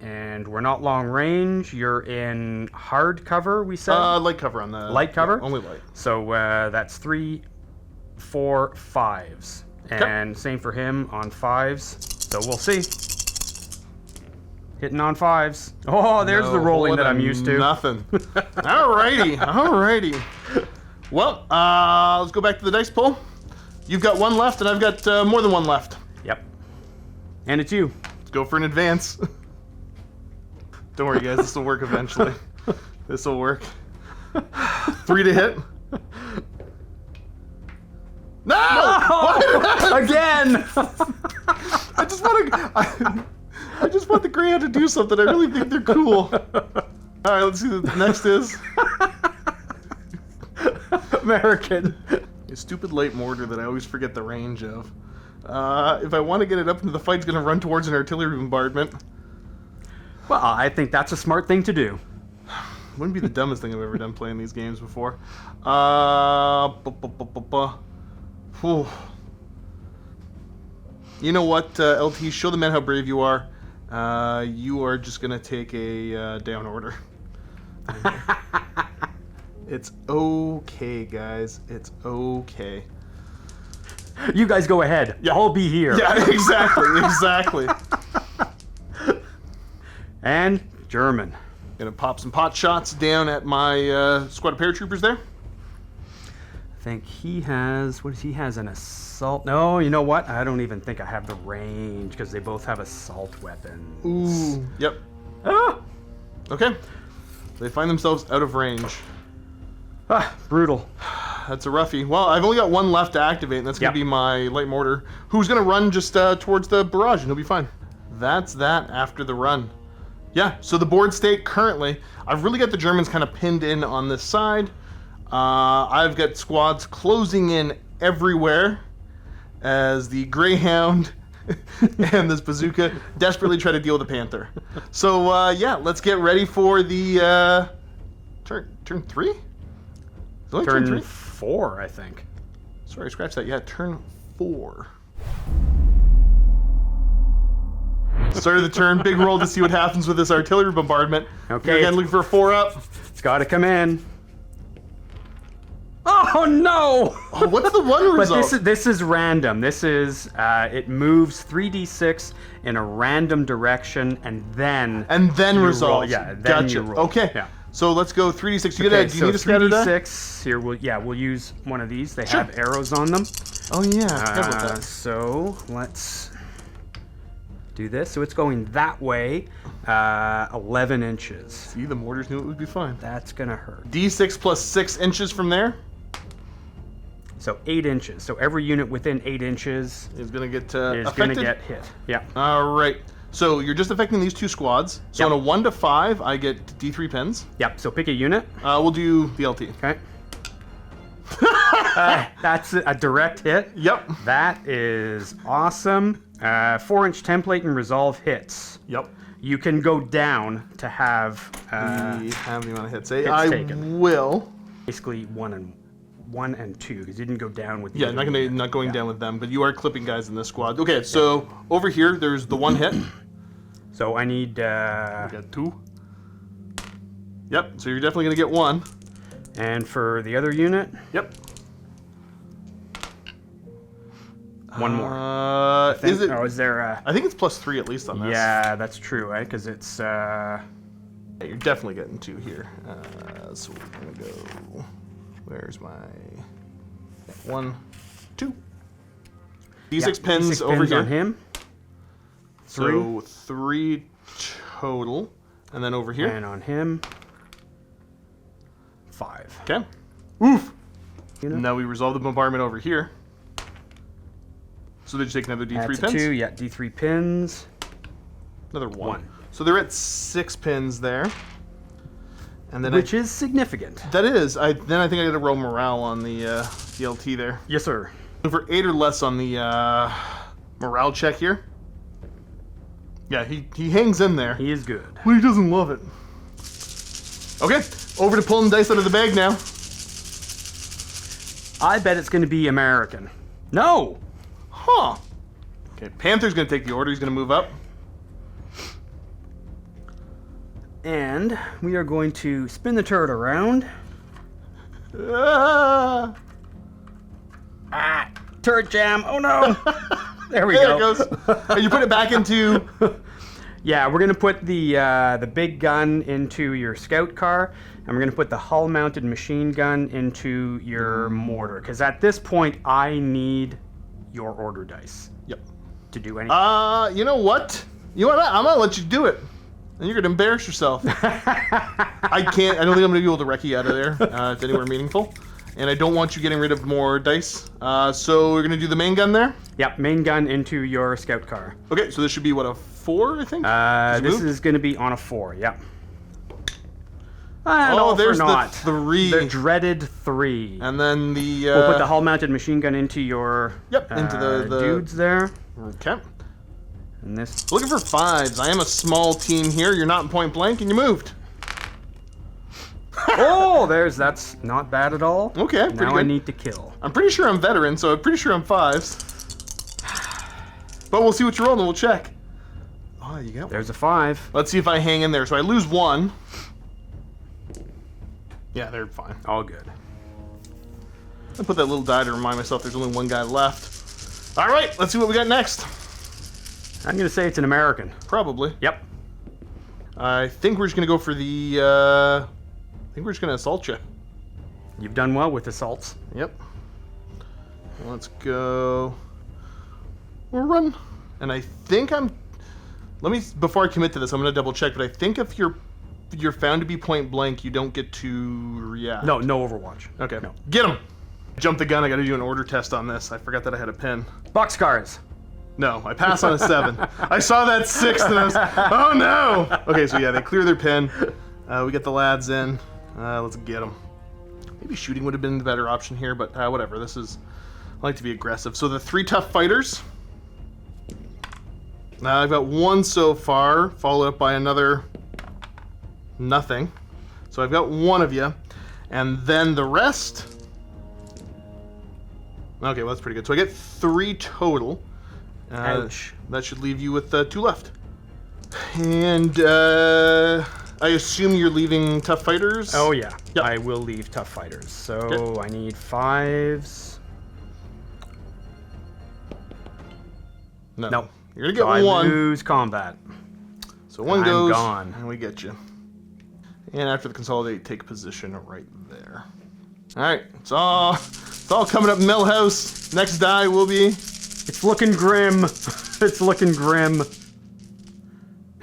And we're not long range. You're in hard cover, we said? Light cover on the... Light cover? Yeah, only light. So that's 3, 4, 5s. And same for him on 5s. So we'll see. Hitting on 5s. Oh, there's the rolling that I'm used to. Nothing. Alrighty. Alrighty. Well, let's go back to the dice pull. You've got 1 left, and I've got more than 1 left. Yep. And it's you. Let's go for an advance. Don't worry, guys. This will work eventually. This will work. 3 to hit. No! Again! I just want the Greyhound to do something. I really think they're cool. All right, let's see what the next is. American. A stupid light mortar that I always forget the range of. If I want to get it up into the fight, it's going to run towards an artillery bombardment. Well, I think that's a smart thing to do. Wouldn't be the dumbest thing I've ever done playing these games before. Whew. You know what, LT? Show the men how brave you are. You are just going to take a down order. It's okay, guys. It's okay. You guys go ahead. Yeah. I'll be here. Yeah, exactly. And German. Gonna pop some pot shots down at my squad of paratroopers there. I think he has... What does he has? An assault... No, you know what? I don't even think I have the range, because they both have assault weapons. Ooh. Yep. Ah! Okay. They find themselves out of range. Ah, brutal. That's a roughie. Well, I've only got 1 left to activate, and that's going to be my light mortar, who's going to run just towards the barrage, and he'll be fine. That's that after the run. Yeah, so the board state currently, I've really got the Germans kind of pinned in on this side. I've got squads closing in everywhere as the Greyhound and this bazooka desperately try to deal with the Panther. So, yeah, let's get ready for the turn 3? Turn 4, I think. Sorry, scratch that. Yeah, turn 4. Start of the turn, big roll to see what happens with this artillery bombardment. Okay. Again, looking for a 4-up. It's got to come in. Oh no! Oh, what's the 1 result? But this is random. This is it moves 3d6 in a random direction, and then resolves. Roll. Yeah, then gotcha. you roll. Okay. Yeah. So let's go 3d6. Do you need a scatter die? 3d6. Here, we'll use one of these. They Sure. have arrows on them. Oh yeah, I forgot about that. So let's do this. So it's going that way, 11 inches. See, the mortars knew it would be fine. That's gonna hurt. D6 plus 6 inches from there So 8 inches. So every unit within 8 inches is gonna get is affected. gonna get hit. Yeah. All right. So you're just affecting these 2 squads. So Yep. on a 1 to 5, I get D3 pins. Yep. So pick a unit. We'll do the LT. Okay. That's a direct hit. Yep. That is awesome. 4-inch template and resolve hits. Yep. You can go down to have We have the amount of hits. hits I taken. will. basically 1 and 2 because you didn't go down with the Yeah, other unit. not going down with them, but you are clipping guys in this squad. Okay, so over here, there's the 1 hit. So I need We got 2. Yep. So you're definitely gonna get 1. and for the other unit, Yep. 1 more. Is it? Oh, is there a... I think it's plus 3 at least on this. Yeah, that's true, right? Because it's Yeah, you're definitely getting 2 here. So we're gonna go. Where's my 1, 2? D6 yeah, pins D6 over pins here. on him. So 3 total, and then over here. And on him, 5. Okay. Oof. Unit. Now we resolve the bombardment over here. So they just take another D3 That's a pins. 2. Yeah, D3 pins. Another 1. 1. So they're at 6 pins there. And then Which is significant. that is. Then I think I got to roll morale on the LT there. Yes, sir. For 8 or less on the morale check here. Yeah, he hangs in there. He is good. But he doesn't love it. Okay, over to pulling dice out of the bag now. I bet it's going to be American. No! Huh. Okay, Panther's going to take the order. He's going to move up. And we are going to spin the turret around. Ah, Turret jam! Oh no! There we there go. it goes. You put it back into... Yeah, we're gonna put the big gun into your scout car, and we're gonna put the hull-mounted machine gun into your mortar. Because at this point, I need your order dice Yep. to do anything. You know what? You know what? I'm going to let you do it. And you're going to embarrass yourself. I don't think I'm going to be able to wreck you out of there if anywhere meaningful. And I don't want you getting rid of more dice. So we're going to do the main gun there. Yep, main gun into your scout car. Okay, so this should be, what, a 4, I think? This moved? is gonna be on a 4. Yep. Oh, No, there's we're not. the 3. The dreaded 3. And then the... We'll put the hull-mounted machine gun into your Yep, into the- dudes there. Okay. And this. Looking for 5s. I am a small team here. You're not in point blank, and you moved. Oh, that's not bad at all. Okay, pretty Now I good. need to kill. I'm pretty sure I'm veteran, so I'm pretty sure I'm 5s. But we'll see what you roll, and we'll check. Oh, you got one. There's a 5. Let's see if I hang in there. So I lose 1. Yeah, they're fine. All good. I put that little die to remind myself there's only 1 guy left. All right, let's see what we got next. I'm gonna say it's an American. Probably. Yep. I think we're just gonna go for the. I think we're just gonna assault you. You've done well with assaults. Yep. Let's go. We'll run. And I think I'm. Let me before I commit to this, I'm gonna double check. But I think if you're found to be point blank, you don't get to react. No Overwatch. Okay. No. Get him. Jump the gun. I got to do an order test on this. I forgot that I had a pin. Boxcars. No, I pass on a 7. I saw that 6 and I was, oh no! Okay, so yeah, they clear their pin. We get the lads in. Let's get them. Maybe shooting would have been the better option here, but whatever. I like to be aggressive. So the 3 tough fighters. I've got 1 so far, followed up by another nothing. So I've got 1 of you. And then the rest... Okay, well that's pretty good. So I get 3 total. Ouch. That should leave you with 2 left. And I assume you're leaving tough fighters? Oh yeah. Yep. I will leave tough fighters. So Okay. I need 5s. No. No. You're going to So get I 1. lose combat. So 1 I'm goes. gone. And we get you. And after the consolidate, take position right there. All right, it's all coming up Millhouse. Next die will be... It's looking grim. It's looking grim.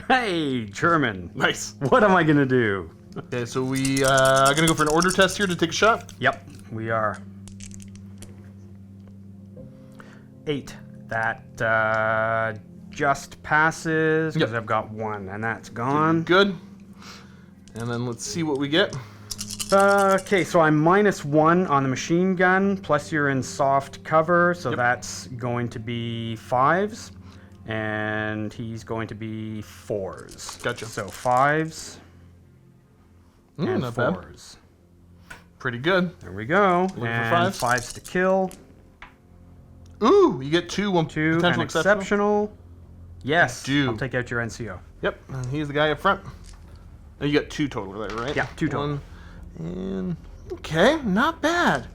Hey, German. Nice. What am I gonna do? Okay, so we gonna go for an order test here to take a shot. Yep, we are. 8. That just passes because Yep. I've got 1, and that's gone. Good. And then let's see what we get. Okay, so I'm -1 on the machine gun, plus you're in soft cover, so that's going to be 5s, and he's going to be 4s. Gotcha. So 5s and not bad. 4s. Pretty good. There we go. Looking for And 5s. 5s to kill. Ooh, you get 2, 1 2 potential and exceptional. Yes, do. I'll take out your NCO. Yep, and he's the guy up front. Oh, you got 2 total there, right? Yeah, 2 total. 1 and... Okay, not bad.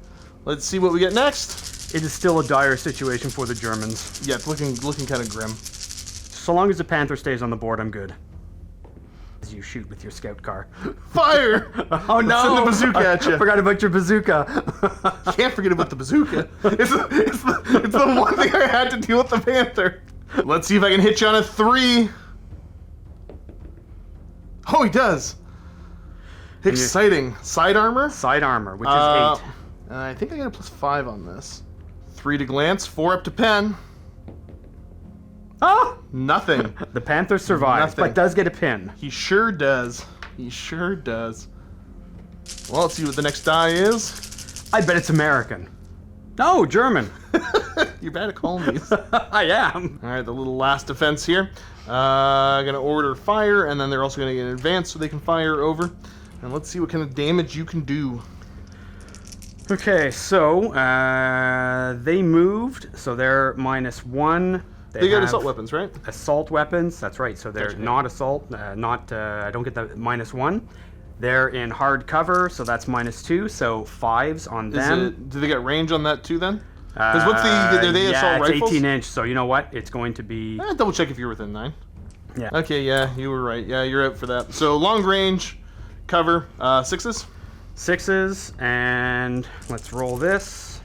Let's see what we get next. It is still a dire situation for the Germans. Yeah, it's looking kind of grim. So long as the Panther stays on the board, I'm good. As you shoot with your scout car. Fire! Oh no! Send the bazooka at you. I forgot about your bazooka. Can't forget about the bazooka. It's the one thing I had to deal with the Panther. Let's see if I can hit you on a 3. Oh, he does. Exciting. Side armor? Side armor, which is 8. I think I got a +5 on this. 3 to glance, 4 up to pen. Ah! Nothing. The Panther survives, Nothing. but does get a pin. He sure does. He sure does. Well, let's see what the next die is. I bet it's American. No, German. You're bad at calling these. I am. All right, the little last defense here. Gonna order fire, and then they're also gonna get an advance so they can fire over. And let's see what kind of damage you can do. Okay, so they moved, so they're -1. They got have assault weapons, right? Assault weapons, that's right. So they're Gotcha. not assault, I don't get the -1. They're in hard cover, so that's -2. So 5s on them. Do they get range on that too then? Because what's are they assault it's rifles? 18-inch. So you know what? It's going to be. Double check if you're within 9. Yeah. Okay, yeah, you were right. Yeah, you're out for that. So long range, cover, 6s. 6s, and let's roll this.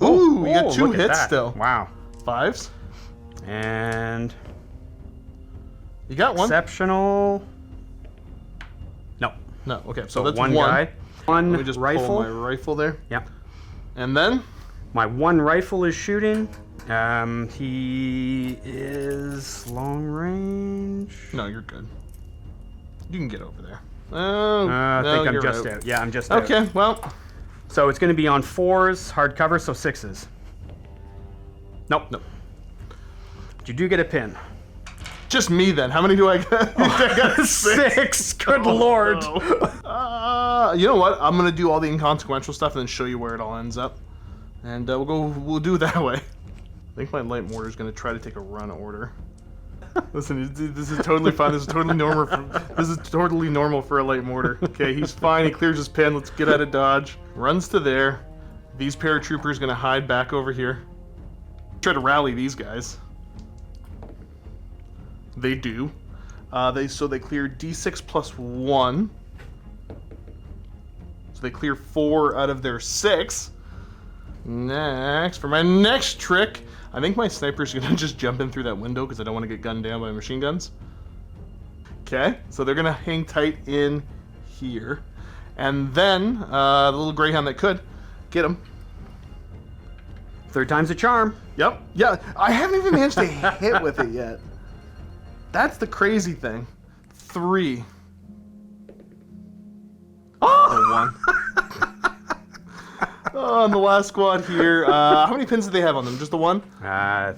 Ooh, you got 2 look at hits that. still. Wow. 5s. And You got 1. exceptional. No. No, okay, So so that's one 1. guy. One Let me just rifle. pull my rifle there. Yeah. And then? My 1 rifle is shooting. He is long range. No, you're good. You can get over there. Oh, I no, think I'm you're just out. Yeah, I'm just out. Okay, well, So it's going to be on 4s, hard cover, so 6s. Nope. Nope. But you do get a pin. just me then. How many do I get? I got 6. Good lord. no. You know what? I'm gonna do all the inconsequential stuff and then show you where it all ends up, and we'll do it that way. I think my light mortar is gonna try to take a run order. Listen, this is totally fine. This is totally normal. This is totally normal for a light mortar. Okay, he's fine. He clears his pin. Let's get out of dodge. Runs to there. These paratroopers gonna hide back over here. Try to rally these guys. They do. They clear D6 plus 1. So they clear 4 out of their 6. Next, for my next trick, I think my sniper's gonna just jump in through that window because I don't want to get gunned down by machine guns. Okay, so they're gonna hang tight in here. And then, the little greyhound that could, get him. 3rd time's a charm. Yep, yeah, I haven't even managed to hit with it yet. That's the crazy thing. 3. Oh! 1. On the last squad here, how many pins do they have on them? Just the 1? I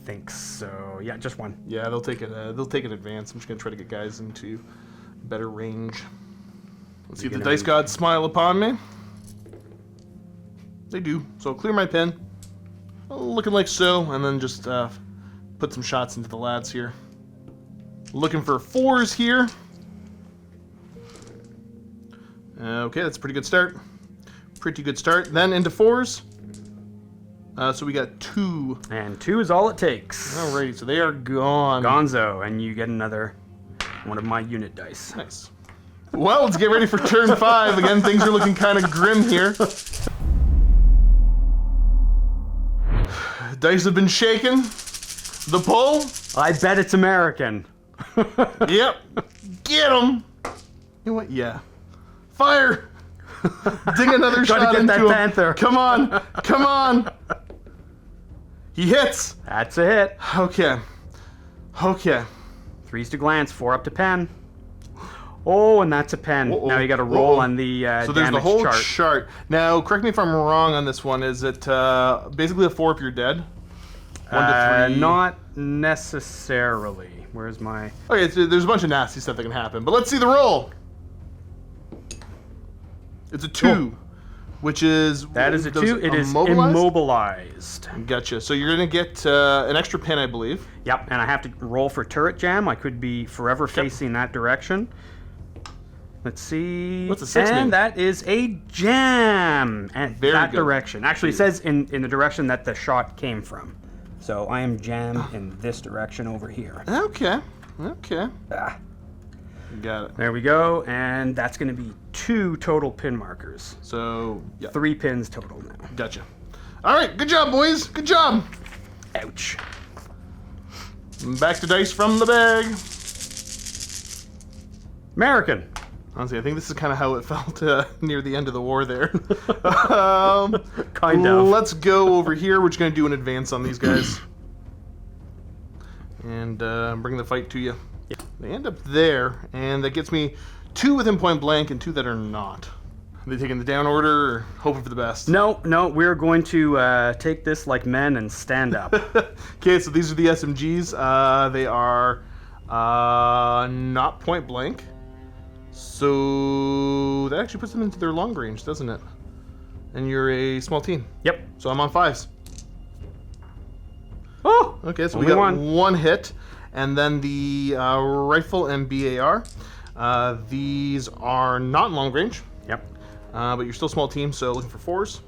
think so. Yeah, just 1. Yeah, they'll take it. They'll take an advance. I'm just gonna try to get guys into better range. Let's see if the dice gods smile upon me. They do. So I'll clear my pin, looking like so, and then just put some shots into the lads here. Looking for 4s here. Okay, that's a pretty good start. Pretty good start. Then into 4s. So we got 2. And 2 is all it takes. Alrighty, so they are gone. Gonzo, and you get another one of my unit dice. Nice. Well, let's get ready for turn 5. Again, things are looking kind of grim here. Dice have been shaken. The pull. I bet it's American. Yep. Get him. You know what? Yeah. Fire. Ding another Gotta shot get into that him. panther. Come on. Come on. He hits. That's a hit. Okay. Okay. 3's to glance, 4 up to pen. Oh, and that's a pen. Uh-oh. Now you got to roll Uh-oh. on the So there's the damage whole chart. chart. Now, correct me if I'm wrong on this one. Is it basically a 4 if you're dead? 1 to 3. Not necessarily. Where's my... Okay, so there's a bunch of nasty stuff that can happen. But let's see the roll. It's a 2, which is... That is a 2. It is immobilized. Gotcha. So you're going to get an extra pin, I believe. Yep, and I have to roll for turret jam. I could be forever facing that direction. Let's see. What's a 6 And mean? that is a jam. And Very that good. direction. Actually, it says in the direction that the shot came from. So I am jammed in this direction over here. Okay. Okay. Ah, Got it. there we go. And that's going to be 2 total pin markers. So, yeah. 3 pins total now. Gotcha. All right. Good job, boys. Good job. Ouch. Back to dice from the bag. American. Honestly, I think this is kind of how it felt near the end of the war there. Kind of. Let's go over here. We're just going to do an advance on these guys. And bring the fight to you. Yep. They end up there, and that gets me 2 within point blank and 2 that are not. Are they taking the down order or hoping for the best? No, we're going to take this like men and stand up. Okay, so these are the SMGs. They are not point blank. So that actually puts them into their long range, doesn't it? And you're a small team. Yep. So I'm on 5s. Oh! Okay, so Only we got one. 1 hit. And then the rifle and BAR. These are not in long range. Yep. But you're still a small team, so looking for 4s.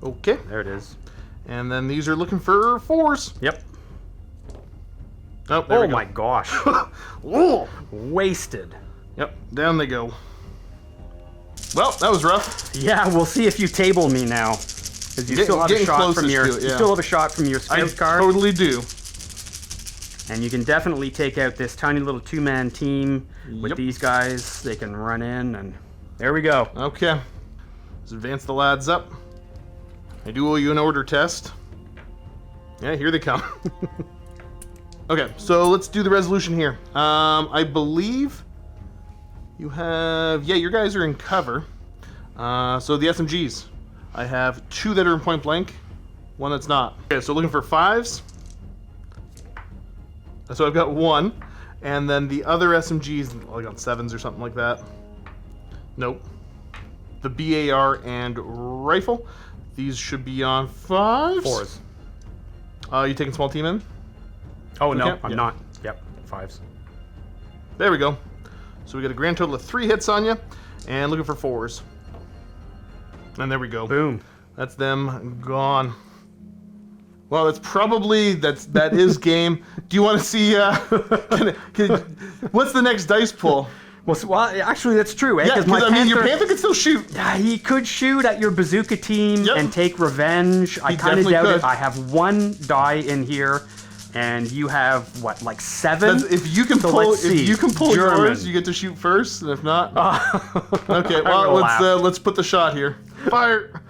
Okay. There it is. And then these are looking for 4s. Yep. Oh, there Oh we go. my gosh. Whoa. Wasted. Yep, down they go. Well, that was rough. Yeah, we'll see if you table me now. Because you still have a getting shot from closest your to it, you yeah. still have a shot from your I scout card. totally do. And you can definitely take out this tiny little 2-man team with Yep. these guys. They can run in and there we go. Okay. Let's advance the lads up. I do owe you an order test. Yeah, here they come. Okay, so let's do the resolution here. I believe you have... Yeah, your guys are in cover. So the SMGs. I have 2 that are in point blank. 1 that's not. Okay, so looking for 5s. So I've got 1. And then the other SMGs, like on 7s or something like that. Nope. The BAR and rifle. These should be on 5s. 4s. You taking small team in? Oh no, Okay, I'm yeah. not. Yep, 5s. There we go. So we got a grand total of 3 hits on you, and looking for 4s. And there we go. Boom. That's them gone. Well, that's probably that is game. Do you want to see? What's the next dice pull? Well, actually, that's true, eh? Yeah, Because my because I mean, your Panther- panther can still shoot. Yeah, he could shoot at your bazooka team Yep. and take revenge. I kind of definitely doubt could. it. I have 1 die in here, and you have what, like 7? If you can So pull, let's see. if you can pull German. yours, you get to shoot first, and if not, okay. I'm Well, gonna laugh. let's put the shot here. Fire.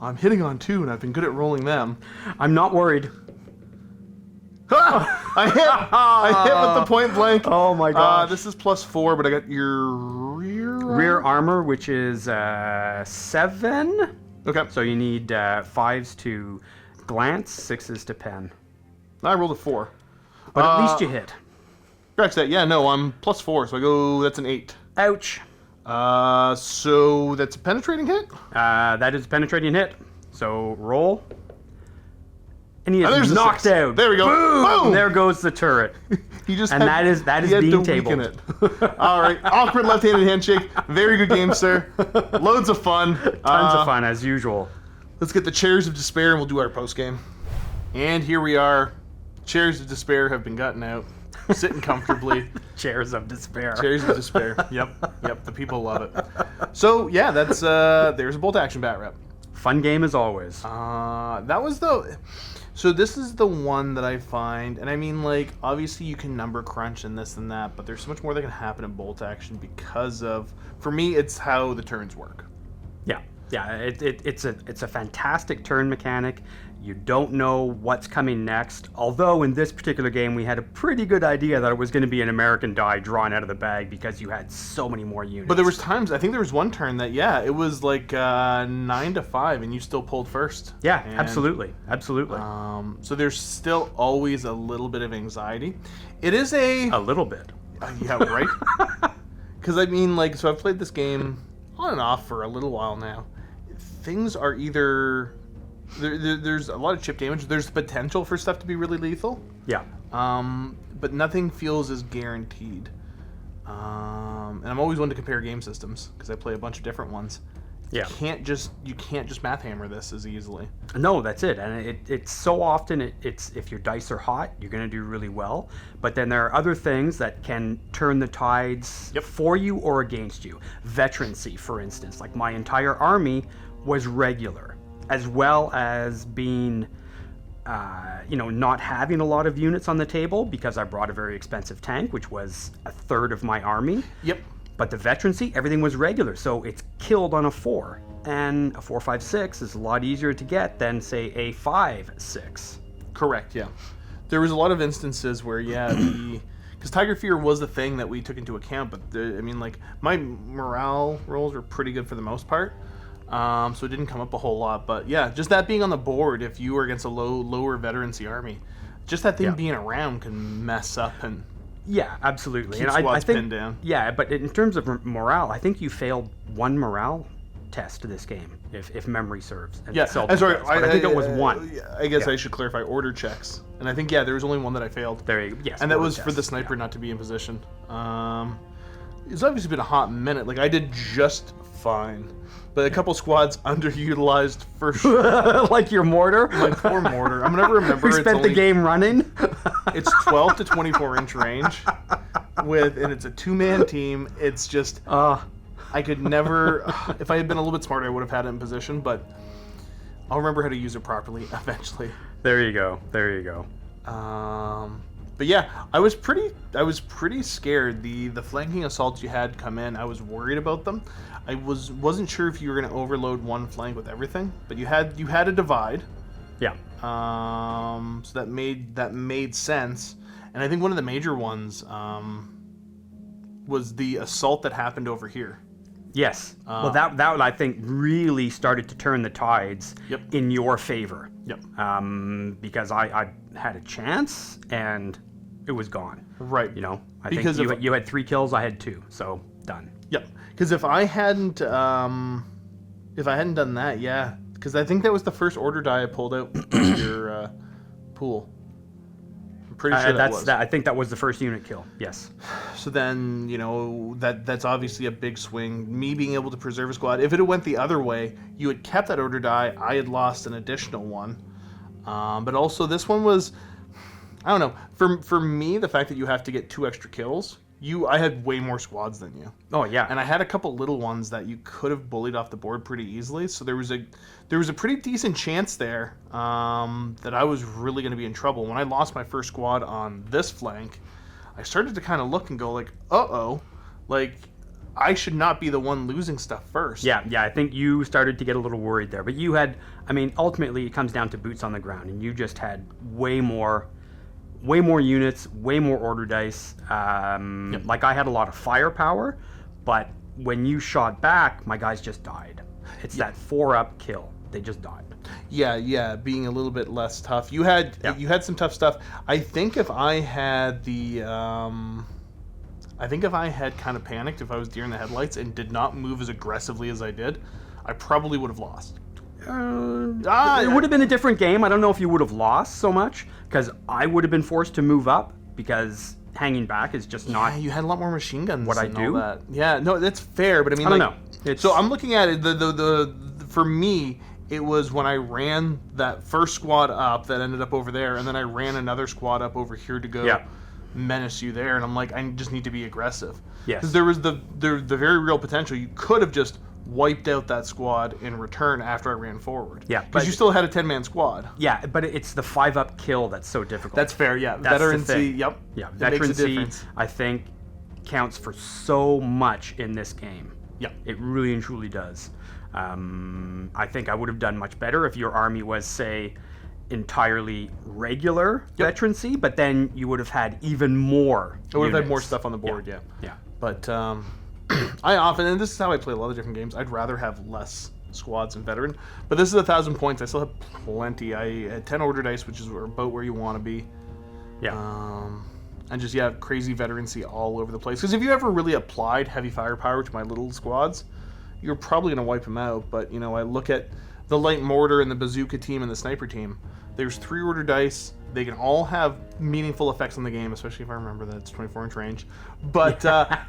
I'm hitting on 2, and I've been good at rolling them. I'm not worried. I hit with the point blank. Oh my gosh. This is +4, but I got your rear Armor, which is 7. Okay, So you need 5s to glance, 6s to pen. I rolled a 4. But at least you hit. Correct that. Yeah, no, I'm +4, so I go. That's an 8. Ouch. So that's a penetrating hit. That is a penetrating hit. So roll. And he there's is a knocked 6. out. There we go. Boom! Boom! There goes the turret. He just And that is he had being to weaken tabled. it. All right, awkward left-handed handshake. Very good game, sir. Loads of fun. Tons of fun as usual. Let's get the chairs of despair, and we'll do our post game. And here we are. Chairs of despair have been gotten out. sitting comfortably. Chairs of despair. Chairs of despair. Yep. The people love it. So yeah, that's there's a bolt action bat rep. Fun game as always. That was the. So this is the one that I find, and I mean, like, obviously you can number crunch and this and that, but there's so much more that can happen in bolt action because of, for me, it's how the turns work. Yeah, it's a fantastic turn mechanic. You don't know what's coming next. Although in this particular game, we had a pretty good idea that it was going to be an American die drawn out of the bag because you had so many more units. But there was times, I think there was one turn that, yeah, it was like 9-5, and you still pulled first. Yeah, and, absolutely. So there's still always a little bit of anxiety. It is a little bit. Yeah, right. Because I mean, like, so I've played this game on and off for a little while now. Things are either there's a lot of chip damage. There's potential for stuff to be really lethal. Yeah. But nothing feels as guaranteed. And I'm always one to compare game systems because I play a bunch of different ones. Yeah. You can't just math hammer this as easily. No, that's it. And it's so often it's if your dice are hot, you're going to do really well. But then there are other things that can turn the tides for you or against you. Veterancy, for instance. Like my entire army was regular, as well as being, not having a lot of units on the table because I brought a very expensive tank, which was a third of my army. Yep. But the veterancy, everything was regular, so it's killed on a 4. And a 4-5-6 is a lot easier to get than, say, a 5-6. Correct, yeah. There was a lot of instances where, because Tiger Fear was the thing that we took into account, but, my morale rolls were pretty good for the most part, so it didn't come up a whole lot. But, yeah, just that being on the board, if you were against a lower veterancy army, just that thing being around can mess up and... Yeah, absolutely. Keep and squads I think, pinned down. Yeah, but in terms of morale, I think you failed one morale test to this game, if memory serves. And I'm sorry. I think it was one. I guess I should clarify order checks. And I think, there was only one that I failed. There you go. Yes. And that was for the sniper not to be in position. It's obviously been a hot minute. Like, I did just fine. But a couple squads underutilized for sure. Like your mortar? My poor mortar. I'm going to remember We spent the game running? It's 12 to 24 inch range. And it's a 2-man team. It's just... I could never... If I had been a little bit smarter, I would have had it in position. But I'll remember how to use it properly eventually. There you go. But yeah, I was pretty scared. The flanking assaults you had come in, I was worried about them. I wasn't sure if you were going to overload one flank with everything, but you had a divide. Yeah. So that made sense. And I think one of the major ones was the assault that happened over here. Yes. Well, that I think really started to turn the tides in your favor. Yep. Because I had a chance and it was gone. Right. I think you had 3 kills, I had 2, so done. Yep. Because if I hadn't done that, because I think that was the first order die I pulled out of your pool. I'm pretty sure that was. I think that was the first unit kill. Yes. So then, that's obviously a big swing. Me being able to preserve a squad. If it had went the other way, you had kept that order die. I had lost an additional one. But also this one was, I don't know. For me, the fact that you have to get 2 extra kills, I had way more squads than you. Oh yeah. And I had a couple little ones that you could have bullied off the board pretty easily. So there was a pretty decent chance there that I was really going to be in trouble. When I lost my first squad on this flank, I started to kind of look and go like, like I should not be the one losing stuff first. Yeah. I think you started to get a little worried there. But you had, ultimately it comes down to boots on the ground, and you just had way more units, way more order dice. Like I had a lot of firepower, but when you shot back, my guys just died. It's that 4-up kill. They just died. Yeah, being a little bit less tough. You had some tough stuff. I think if I had kind of panicked, if I was deer in the headlights and did not move as aggressively as I did, I probably would have lost. It would have been a different game. I don't know if you would have lost so much, because I would have been forced to move up, because hanging back is just not... Yeah, you had a lot more machine guns what I and do. all that. Yeah, no, that's fair, but I don't know. So I'm looking at it, for me, it was when I ran that first squad up that ended up over there, and then I ran another squad up over here to go menace you there, and I'm like, I just need to be aggressive. Yes. Because there was the very real potential. You could have just wiped out that squad in return after I ran forward. Yeah, because you still had a 10-man squad. Yeah, but it's the 5-up kill that's so difficult. That's fair, yeah. That's the Veterancy, thing. yep. Yeah, It makes a veterancy, difference. I think, counts for so much in this game. Yep. It really and truly does. I think I would have done much better if your army was, say, entirely regular veterancy, but then you would have had even more. I would have had units. more stuff on the board, yeah. Yeah. But I often, and this is how I play a lot of different games, I'd rather have less squads and veteran. But this is 1,000 points. I still have plenty. I had 10 order dice, which is about where you want to be. Yeah. And just, yeah, crazy veterancy all over the place. Because if you ever really applied heavy firepower to my little squads, you're probably going to wipe them out. But, you know, I look at the light mortar and the bazooka team and the sniper team. There's 3 order dice. They can all have meaningful effects on the game, especially if I remember that it's 24-inch range. But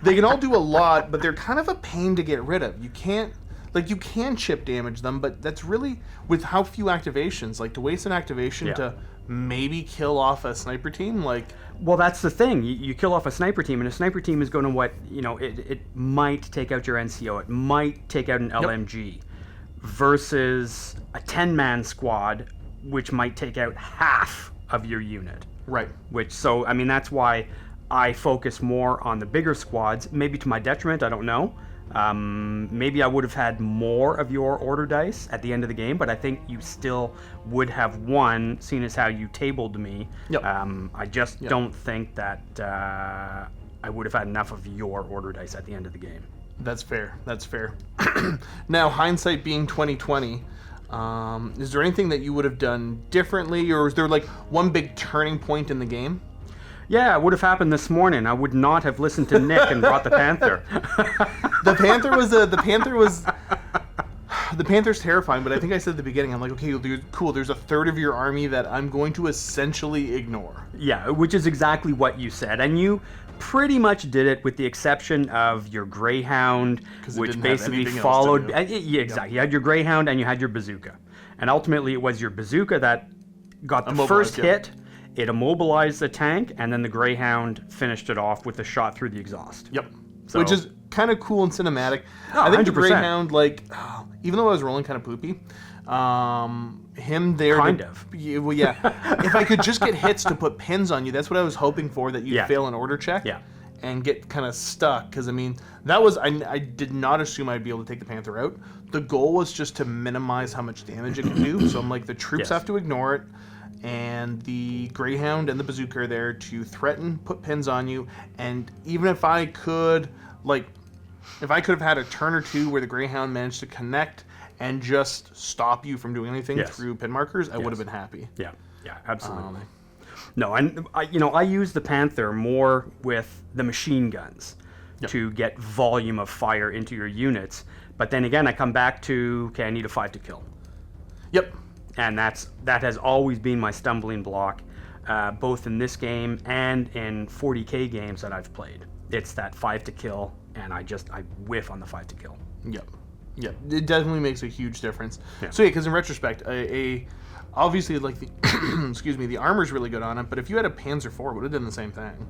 they can all do a lot, but they're kind of a pain to get rid of. You can't, like, you can chip damage them, but that's really, with how few activations, like, to waste an activation to maybe kill off a sniper team, like... Well, that's the thing. You kill off a sniper team, and a sniper team is going to it might take out your NCO. It might take out an LMG versus a 10-man squad, which might take out half of your unit. Right. So, I mean, that's why I focus more on the bigger squads, maybe to my detriment, I don't know. Maybe I would have had more of your order dice at the end of the game, but I think you still would have won, seeing as how you tabled me. Yep. I just don't think that I would have had enough of your order dice at the end of the game. That's fair. That's fair. Now, hindsight being 2020, is there anything that you would have done differently, or is there like one big turning point in the game? Yeah, it would have happened this morning. I would not have listened to Nick and brought the Panther. The Panther's terrifying, but I think I said at the beginning, I'm like, okay, cool, there's a third of your army that I'm going to essentially ignore. Yeah, which is exactly what you said. And you pretty much did it with the exception of your Greyhound, which basically followed... Yeah, exactly. You had your Greyhound and you had your bazooka. And ultimately it was your bazooka that got the first hit. It immobilized the tank, and then the Greyhound finished it off with a shot through the exhaust. Yep. So, which is kind of cool and cinematic. Oh, I think 100%. the Greyhound, like, even though I was rolling kind of poopy, him there... Kind of. Well, yeah. If I could just get hits to put pins on you, that's what I was hoping for, that you'd fail an order check. Yeah. And get kind of stuck, because, I mean, that was... I did not assume I'd be able to take the Panther out. The goal was just to minimize how much damage it can do, so I'm like, the troops have to ignore it, and the Greyhound and the bazooka are there to threaten, put pins on you, and even if I could, like, if I could have had a turn or two where the Greyhound managed to connect and just stop you from doing anything through pin markers, I would have been happy. Yeah, absolutely. No, and I use the Panther more with the machine guns to get volume of fire into your units, but then again, I come back to, okay, I need a 5 to kill. Yep. And that has always been my stumbling block, both in this game and in 40K games that I've played. It's that 5 to kill, and I whiff on the 5 to kill. Yep. It definitely makes a huge difference. Yeah. So yeah, because in retrospect, obviously, like, the excuse me, the armor's really good on it, but if you had a Panzer IV, it would have done the same thing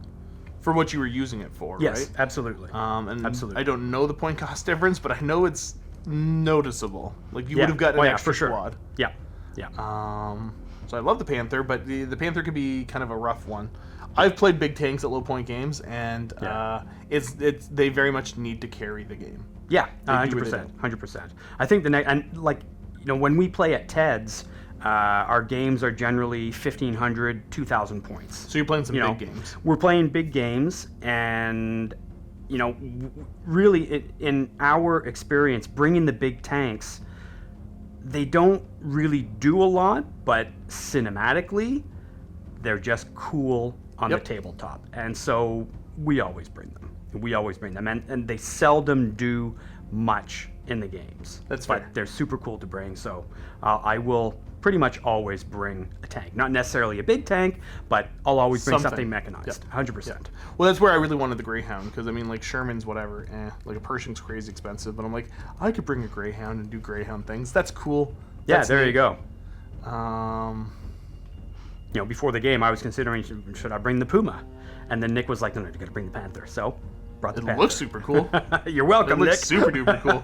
for what you were using it for, Yes, right? Absolutely. And absolutely. I don't know the point cost difference, but I know it's noticeable. Like, you would have gotten an extra squad. Yeah. So I love the Panther, but the Panther could be kind of a rough one. I've played big tanks at low point games, and they very much need to carry the game. Yeah, 100%. I think when we play at TEDs, our games are generally 1,500, 2,000 points. So you're playing some big games. We're playing big games, and really, in our experience, bringing the big tanks, they don't really do a lot, but cinematically, they're just cool on the tabletop. And so we always bring them. And they seldom do much in the games. That's fair. But they're super cool to bring, so I will pretty much always bring a tank. Not necessarily a big tank, but I'll always bring something mechanized. 100%. Well, that's where I really wanted the Greyhound, because, I mean, like, Sherman's whatever. Like, a Pershing's crazy expensive, but I'm like, I could bring a Greyhound and do Greyhound things. That's cool. That's there neat. You go. Um... Before the game, I was considering, should I bring the Puma? And then Nick was like, no, you got to bring the Panther. So brought the It Panther. looks super cool. You're welcome, It Nick. looks super duper cool.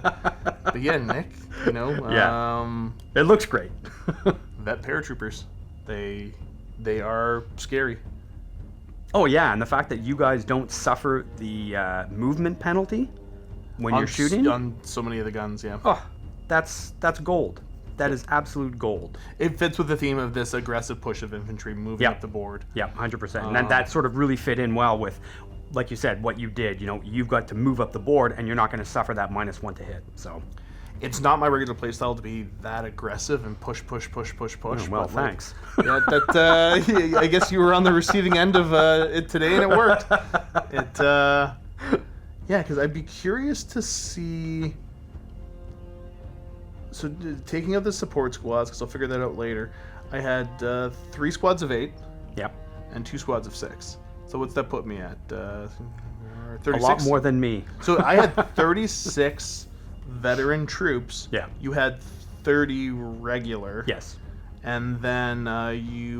But yeah, Nick, you know, It looks great. vet paratroopers, they are scary. Oh yeah, and the fact that you guys don't suffer the movement penalty when you're shooting. On so many of the guns, yeah. Oh, that's gold. That is absolute gold. It fits with the theme of this aggressive push of infantry moving up the board. Yeah, 100%. And that sort of really fit in well with, like you said, what you did. You know, you've got to move up the board, and you're not going to suffer that -1 to hit. So, it's not my regular playstyle to be that aggressive and push. well, but, thanks. Yeah, that I guess you were on the receiving end of it today, and it worked. Yeah, because I'd be curious to see. So taking out the support squads, because I'll figure that out later. I had 3 squads of 8. Yep. And 2 squads of 6. So what's that put me at? 36? A lot more than me. So I had 36 veteran troops. Yeah. You had 30 regular. Yes. And then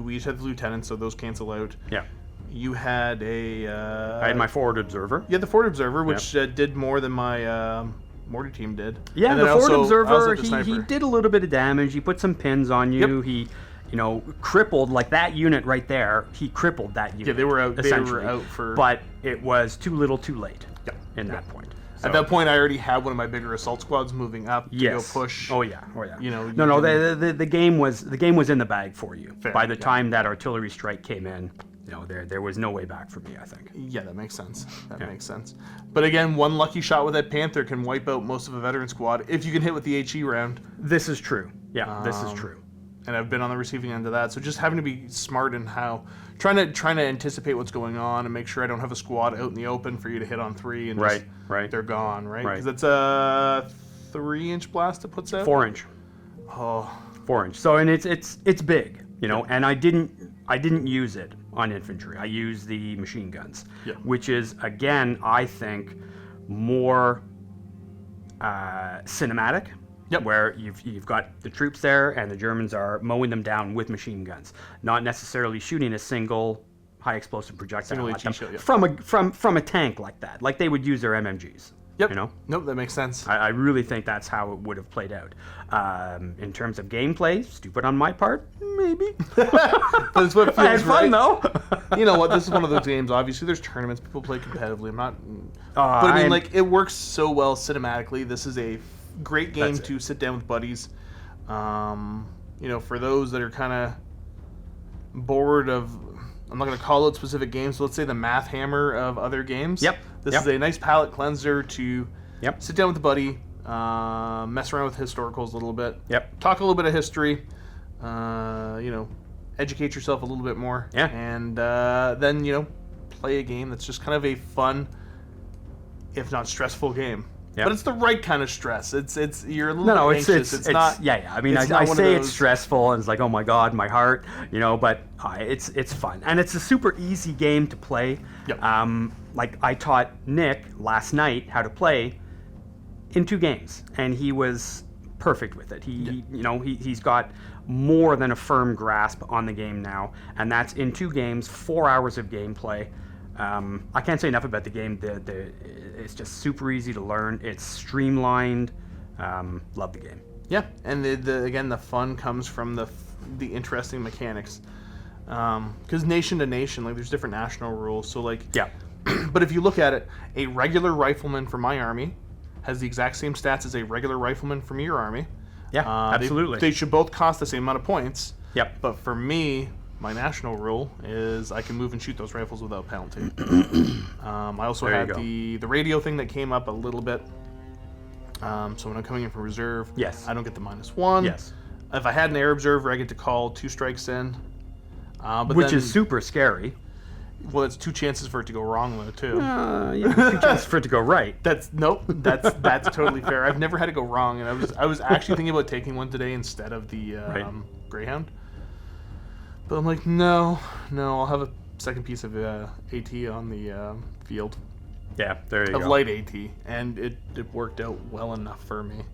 we each had the lieutenants, so those cancel out. Yeah. You had I had my forward observer. You had the forward observer, which did more than my Morty team did. Yeah, and the then forward also observer, the he sniper. did a little bit of damage. He put some pins on you. Yep. He, you know, crippled, like that unit right there. He crippled that unit. Yeah, they were out. They essentially. were out for. But it was too little, too late. Yep. In that point. So, At that point, I already had one of my bigger assault squads moving up to go push. Oh yeah. You know. No. The game was in the bag for you. Fair, By the yeah. time that artillery strike came in, you know, there was no way back for me, I think. Yeah, that makes sense. That makes sense. But again, one lucky shot with that Panther can wipe out most of a veteran squad if you can hit with the HE round. This is true. Yeah, this is true. And I've been on the receiving end of that. So just having to be smart in how trying to anticipate what's going on and make sure I don't have a squad out in the open for you to hit on 3 and just, Right. they're gone, right? Right. Because it's a 3-inch blast it puts out. 4-inch. Oh, 4-inch. So and it's big, you know. And I didn't use it on infantry. I used the machine guns, which is again I think more cinematic. Yep. Where you've got the troops there and the Germans are mowing them down with machine guns, not necessarily shooting a single high explosive projectile at them from a tank like that, like they would use their MMGs. Yep. You know. Nope, that makes sense. I really think that's how it would have played out. In terms of gameplay, stupid on my part, maybe. But it's what feels I had fun right. though. You know what? This is one of those games. Obviously, there's tournaments. People play competitively. I'm not. But I mean, like, it works so well cinematically. This is a great game to sit down with buddies. You know, for those that are kind of bored of, I'm not going to call out specific games, so let's say the math hammer of other games. Yep. This is a nice palate cleanser to sit down with a buddy, mess around with historicals a little bit. Yep. Talk a little bit of history. You know, educate yourself a little bit more. Yeah. And then, you know, play a game that's just kind of a fun, if not stressful game. Yep. But it's the right kind of stress. It's you're a little bit anxious. It's not. Yeah. I mean, it's I not one of say those- it's stressful, and it's like, oh my god, my heart, you know. But it's fun, and it's a super easy game to play. Yep. Like I taught Nick last night how to play in 2 games, and he was perfect with it. You know, he's got more than a firm grasp on the game now, and that's in 2 games, 4 hours of gameplay. I can't say enough about the game. It's just super easy to learn. It's streamlined. Love the game. Yeah, and again, the fun comes from the interesting mechanics. Because nation to nation, like, there's different national rules. So, like, but if you look at it, a regular rifleman for my army has the exact same stats as a regular rifleman from your army. Yeah, absolutely. They should both cost the same amount of points. Yep. But for me, my national rule is I can move and shoot those rifles without penalty. I also There you had go. the radio thing that came up a little bit. So when I'm coming in from reserve, Yes. I don't get the -1. Yes. If I had an air observer, I get to call 2 strikes in. But Which then, is super scary. well, it's 2 chances for it to go wrong though too. Yeah, 2 chances for it to go right. That's totally fair. I've never had it go wrong, and I was actually thinking about taking one today instead of the Greyhound. But I'm like, no, I'll have a second piece of AT on the field Yeah, there you of go. light AT, and it worked out well enough for me.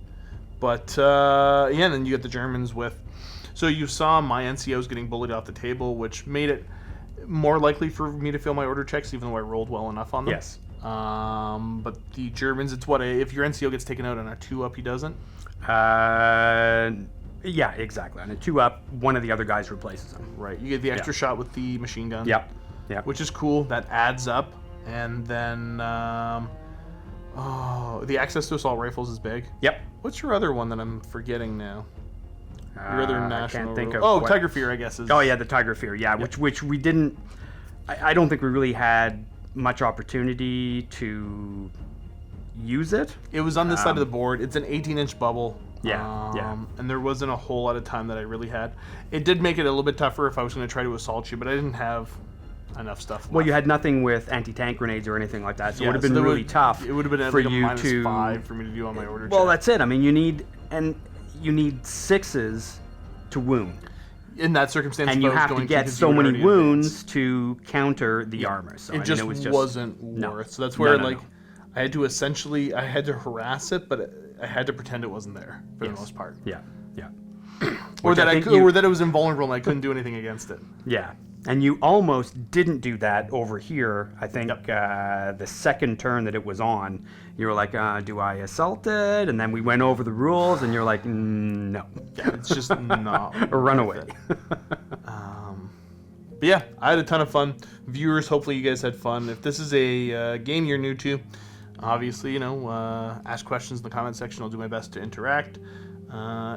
But yeah, and then you get the Germans with. So you saw my NCOs getting bullied off the table, which made it more likely for me to fail my order checks, even though I rolled well enough on them. Yes. But the Germans, it's what, if your NCO gets taken out on a 2-up, he doesn't? Yeah, exactly. On a 2-up, one of the other guys replaces him. Right. You get the extra shot with the machine gun. Yep. Yep. Which is cool. That adds up. And then, the access to assault rifles is big. Yep. What's your other one that I'm forgetting now? Your other national. I can't think of. Oh, Tiger Fear, I guess is. Oh yeah, the Tiger Fear. Yeah, which we didn't. I don't think we really had much opportunity to use it. It was on this side of the board. It's an 18-inch bubble. Yeah. And there wasn't a whole lot of time that I really had. It did make it a little bit tougher if I was going to try to assault you, but I didn't have enough stuff left. Well, you had nothing with anti-tank grenades or anything like that, so Yeah, it would have been really tough. It would have been for like a you minus to 5 for me to do on my order Well, check. that's it. I mean, you need 6s to wound, In that circumstance, and if you I was have to going get because so you would many already wounds advanced. to counter the armor. So It I just, mean, it was just wasn't no. worth. So that's where No. I had to essentially I had to harass it, but I had to pretend it wasn't there for the most part, Yeah, yeah, or Which that I I think could, you- or that it was invulnerable and I couldn't do anything against it. yeah. And you almost didn't do that over here. I think the second turn that it was on, you were like, "Do I assault it?" And then we went over the rules, and you're like, "No, Yeah, it's just not. or run worth away." it. But yeah, I had a ton of fun. Viewers, hopefully you guys had fun. If this is a game you're new to, obviously, ask questions in the comment section. I'll do my best to interact.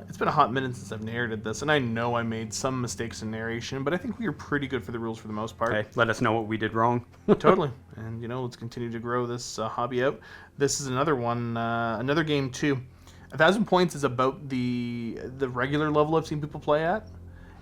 It's been a hot minute since I've narrated this, and I know I made some mistakes in narration, but I think we were pretty good for the rules for the most part. Hey, let us know what we did wrong. Totally. And, let's continue to grow this hobby out. This is another one, another game too. 1,000 points is about the regular level I've seen people play at.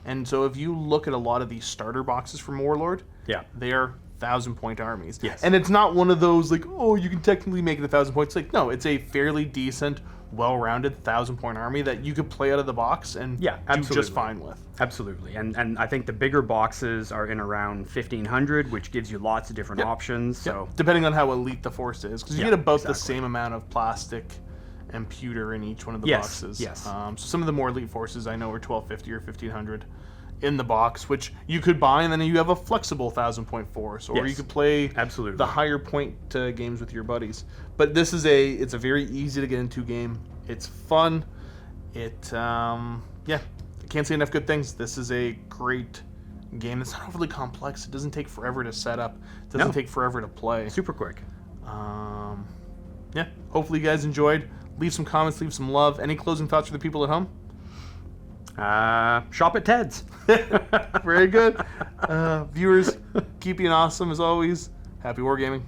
And so if you look at a lot of these starter boxes from Warlord, Yeah. they are 1,000-point armies. Yes. And it's not one of those like, oh, you can technically make it 1,000 points. Like, no, it's a fairly decent, well-rounded 1,000-point army that you could play out of the box and Yeah, do absolutely. just fine with. Absolutely, and I think the bigger boxes are in around 1,500, which gives you lots of different options. So Depending on how elite the force is, because you Yeah, get about the exactly. same amount of plastic and pewter in each one of the Yes, boxes. yes. So some of the more elite forces I know are 1,250 or 1,500 in the box, which you could buy, and then you have a flexible 1,000-point force, or Yes, you could play absolutely. the higher point games with your buddies. But this is it's a very easy to get into game. It's fun. I can't say enough good things. This is a great game. It's not overly complex. It doesn't take forever to set up. It doesn't No. take forever to play. super quick. Hopefully you guys enjoyed. Leave some comments, leave some love. Any closing thoughts for the people at home? Shop at Ted's. Very good. Viewers, keep being awesome as always. Happy wargaming.